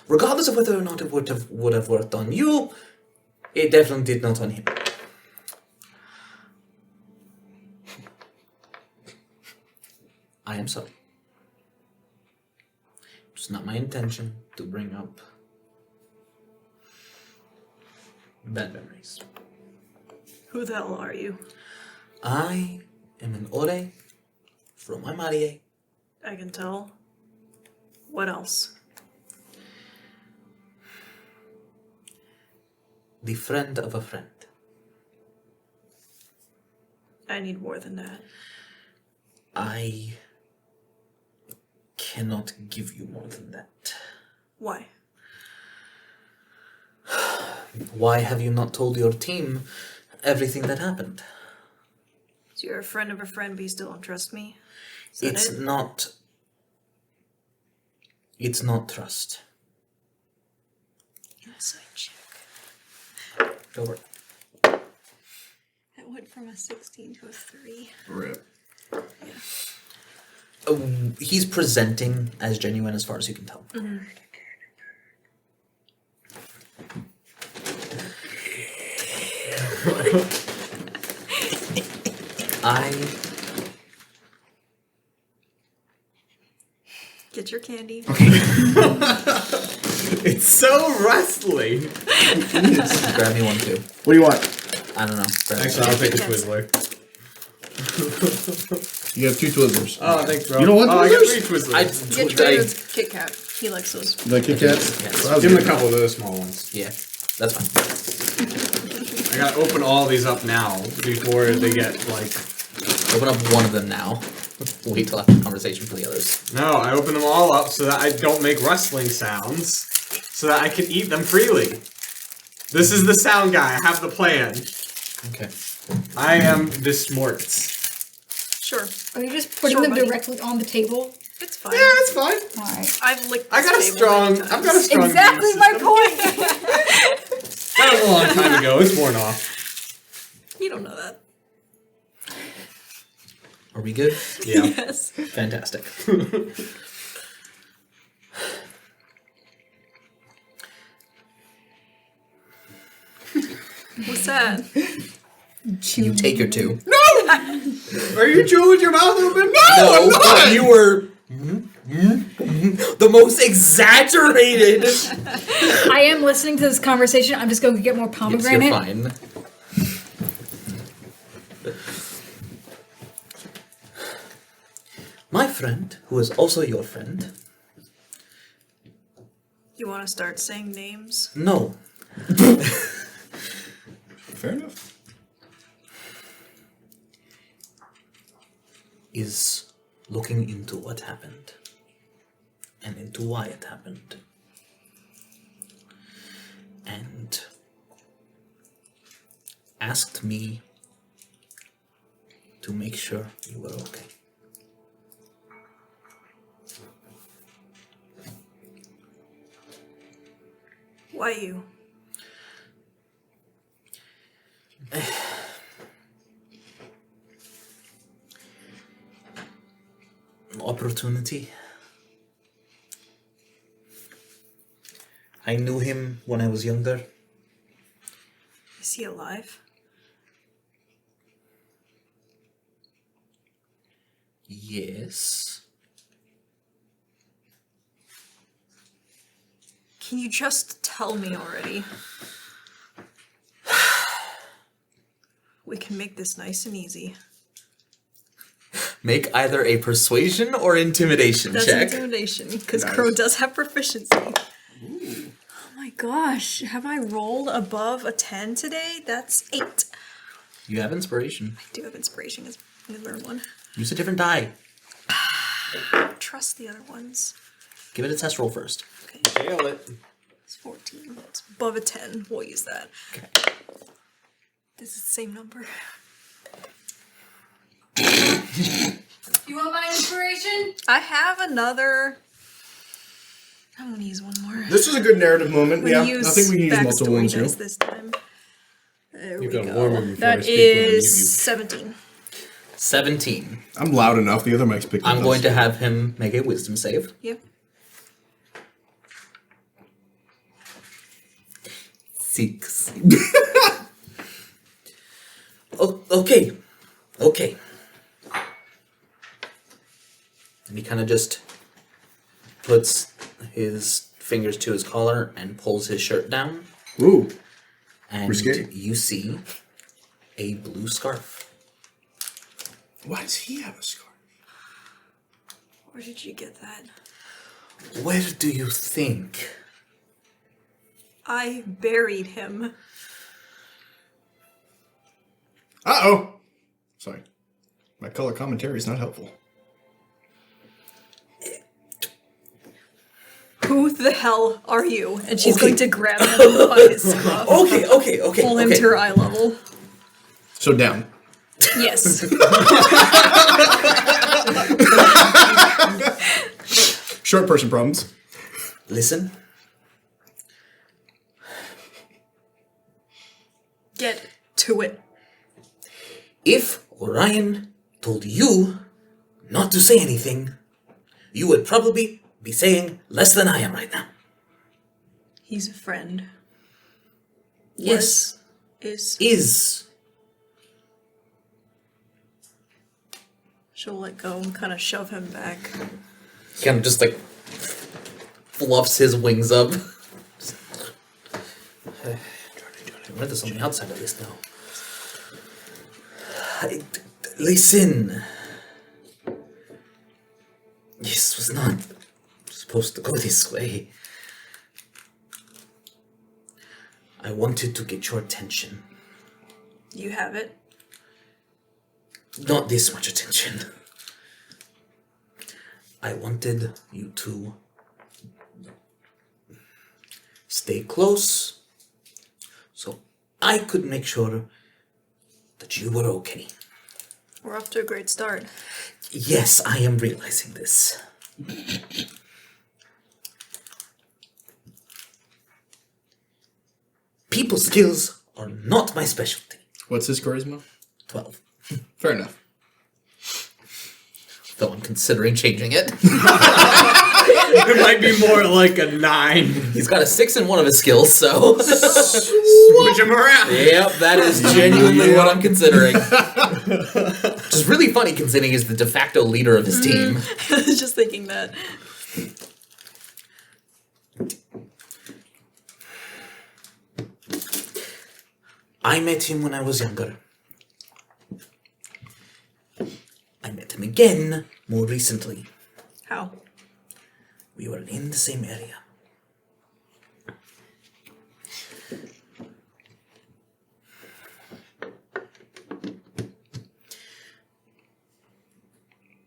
Regardless of whether or not it would have worked on you, it definitely did not on him. I am sorry. It's not my intention to bring up bad memories. Who the hell are you? I am an Ore from Amarie. I can tell. What else? The friend of a friend. I need more than that. I cannot give you more than that. Why? Why have you not told your team everything that happened? So you're a friend of a friend, but you still don't trust me? Is that It's it? not... It's not trust. Inside check. Go work. That went from a 16 to a 3. Rip. He's presenting as genuine as far as you can tell. Get your candy. It's so rustly. Grab me one too. What do you want? I don't know. Grab Actually, me. I'll take a Yes. Twizzler. You have 2 Twizzlers. Oh, thanks, bro. You don't want I got Twizzlers? 3 Twizzlers. Get David's Kit Kat. He likes those. You like Kit Kats? Yes. Well, Give him a couple of those small ones. Yeah, that's fine. I gotta open all these up now before they get like. Open up one of them now. Wait till after the conversation for the others. No, I open them all up so that I don't make rustling sounds, so that I can eat them freely. This is the sound guy. I have the plan. Okay. I am the Smorts. Sure. Are you just putting Sure, them buddy. directly on the table? It's fine. Yeah, it's fine. Alright. I've licked I got a this table strong. many I've got a times. strong. Exactly immune my system. point! That was a long time ago. It's worn off. You don't know that. Are we good? Yeah. Yes. Fantastic. What's that? You take your 2. Are you chewing with your mouth open? No, I'm No, not. you were the most exaggerated. I am listening to this conversation. I'm just going to get more Yes, pomegranate. you're fine. My friend, who is also your friend, You want to start saying names? no, Fair enough. is looking into what happened and into why it happened. And asked me to make sure you were okay. Why you? Opportunity. I knew him when I was younger. Is he alive? Yes. Can you just tell me already? We can make this nice and easy. Make either a persuasion or intimidation That's check. intimidation, because Crow does have proficiency. Oh my gosh, have I rolled above a 10 today? That's 8. You have inspiration. I do have inspiration, because I learn one. Use a different die. Trust the other ones. Give it a test roll first. Okay. Nailed it. It's 14. It's above a 10. We'll use that. Okay. This is the same number. You want my inspiration? I have another. I'm gonna use one more. This is a good narrative moment. I'm Yeah, gonna I think we can use multiple backstory ones here. dice this time. There You've we got go. warmer before I That speak when I mute you. is 17. 17. I'm loud enough. The other mic's picking up. I'm going to have him make a wisdom save. Yep. 6. Oh, okay. Okay. And he kind of just puts his fingers to his collar and pulls his shirt down. Ooh. And Risque. you see a blue scarf. Why does he have a scarf? Where did you get that? Where do you think? I buried him. Uh-oh. Sorry. My color commentary is not helpful. Who the hell are you? And she's Okay. going to grab him by his scruff. Okay. Pull him to her eye level. So down. Yes. Short person problems. Listen, Get to it. if Orion told you not to say anything, you would probably be saying less than I am right now. He's a friend. Yes. Is. Is. She'll let go and kind of shove him back. He kind of just like fluffs his wings up. There's something outside of this now. Listen. This was not supposed to go this way. I wanted to get your attention. You have it. Not this much attention. I wanted you to stay close so I could make sure that you were okay. We're off to a great start. Yes, I am realizing this. People skills are not my specialty. What's his charisma? 12. Fair enough. Though I'm considering changing it. It might be more like a 9. He's got a 6 in one of his skills, so. Switch him around. Yep, that is genuinely what I'm considering. Which is really funny considering he's the de facto leader of his team. I was just thinking that. I met him when I was younger. I met him again more recently. How? We were in the same area.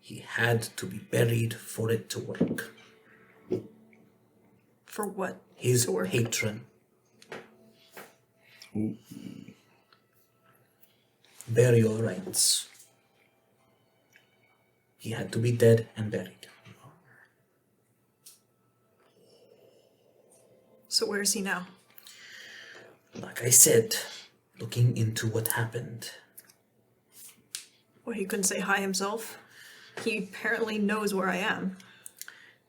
He had to be buried for it to work. For what? His To work. patron. Burial rites. He had to be dead and buried. So where is he now? Like I said, looking into what happened. Well, he couldn't say hi himself. He apparently knows where I am.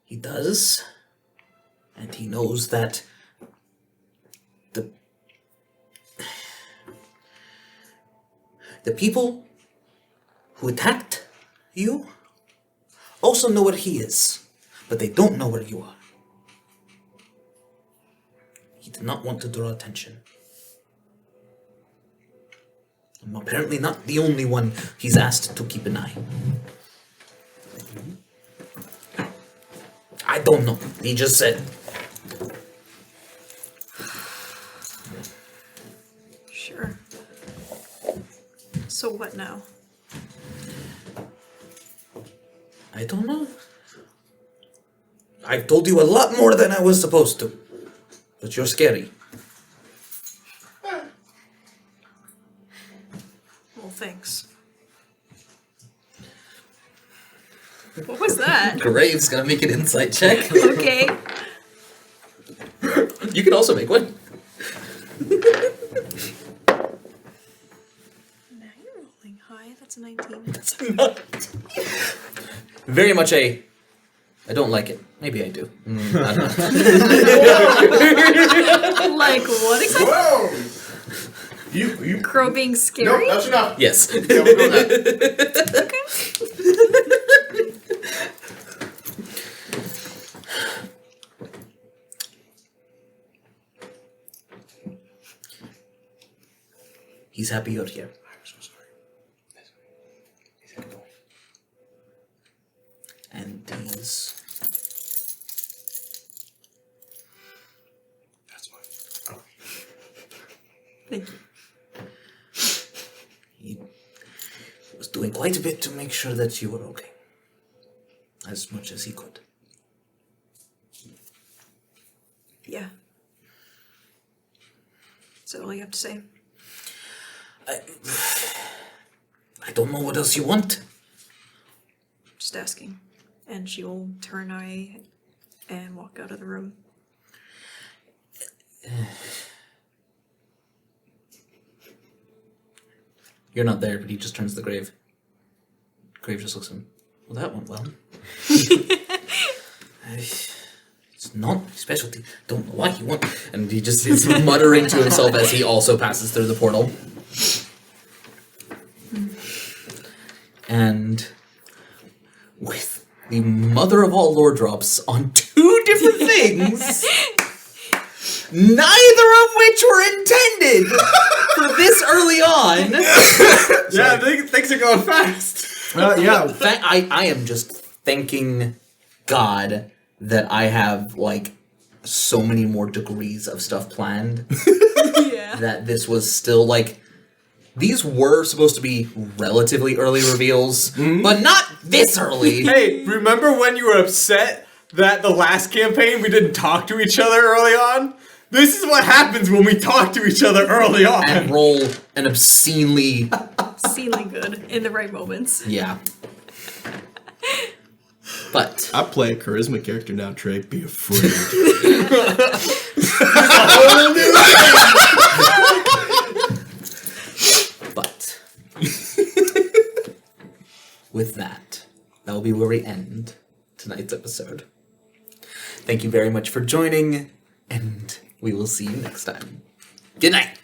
He does. And he knows that the people who attacked you also know where he is, but they don't know where you are. He did not want to draw attention. I'm apparently not the only one he's asked to keep an eye. I don't know. He just said. Sure. So what now? I don't know. I've told you a lot more than I was supposed to. but you're scary. Well, thanks. What was that? Graves gonna make an insight check. Okay. You can also make one. Now you're rolling high. That's a 19. That's not. Very much a. I don't like it. Maybe I do. I don't know. Like what exactly? Whoa! You. Crow being scary? Nope, that's enough. Yes. Yeah, we're doing that. Okay. He's happy you're here. I'm so sorry. He's gonna go. And he's. That's fine. Oh. Thank you. He was doing quite a bit to make sure that you were okay. As much as he could. Yeah. Is that all you have to say? I don't know what else you want. Just asking. And she will turn away and walk out of the room. You're not there, but he just turns to the grave. Grave just looks at him. Well, that went well. It's not my specialty. Don't know why he won't. And he just is muttering to himself as he also passes through the portal. And with the mother of all lore drops on two different things, neither of which were intended for this early on. Yeah, things are going fast. Yeah. I am just thanking God that I have, like, so many more degrees of stuff planned. Yeah. That this was still, like, these were supposed to be relatively early reveals, but not this early. Hey, remember when you were upset that the last campaign we didn't talk to each other early on? This is what happens when we talk to each other early on. And roll an obscenely, Seemingly good in the right moments. yeah. But I play a charisma character now, Trey. Be afraid. But with that will be where we end tonight's episode. Thank you very much for joining, and we will see you next time. Good night.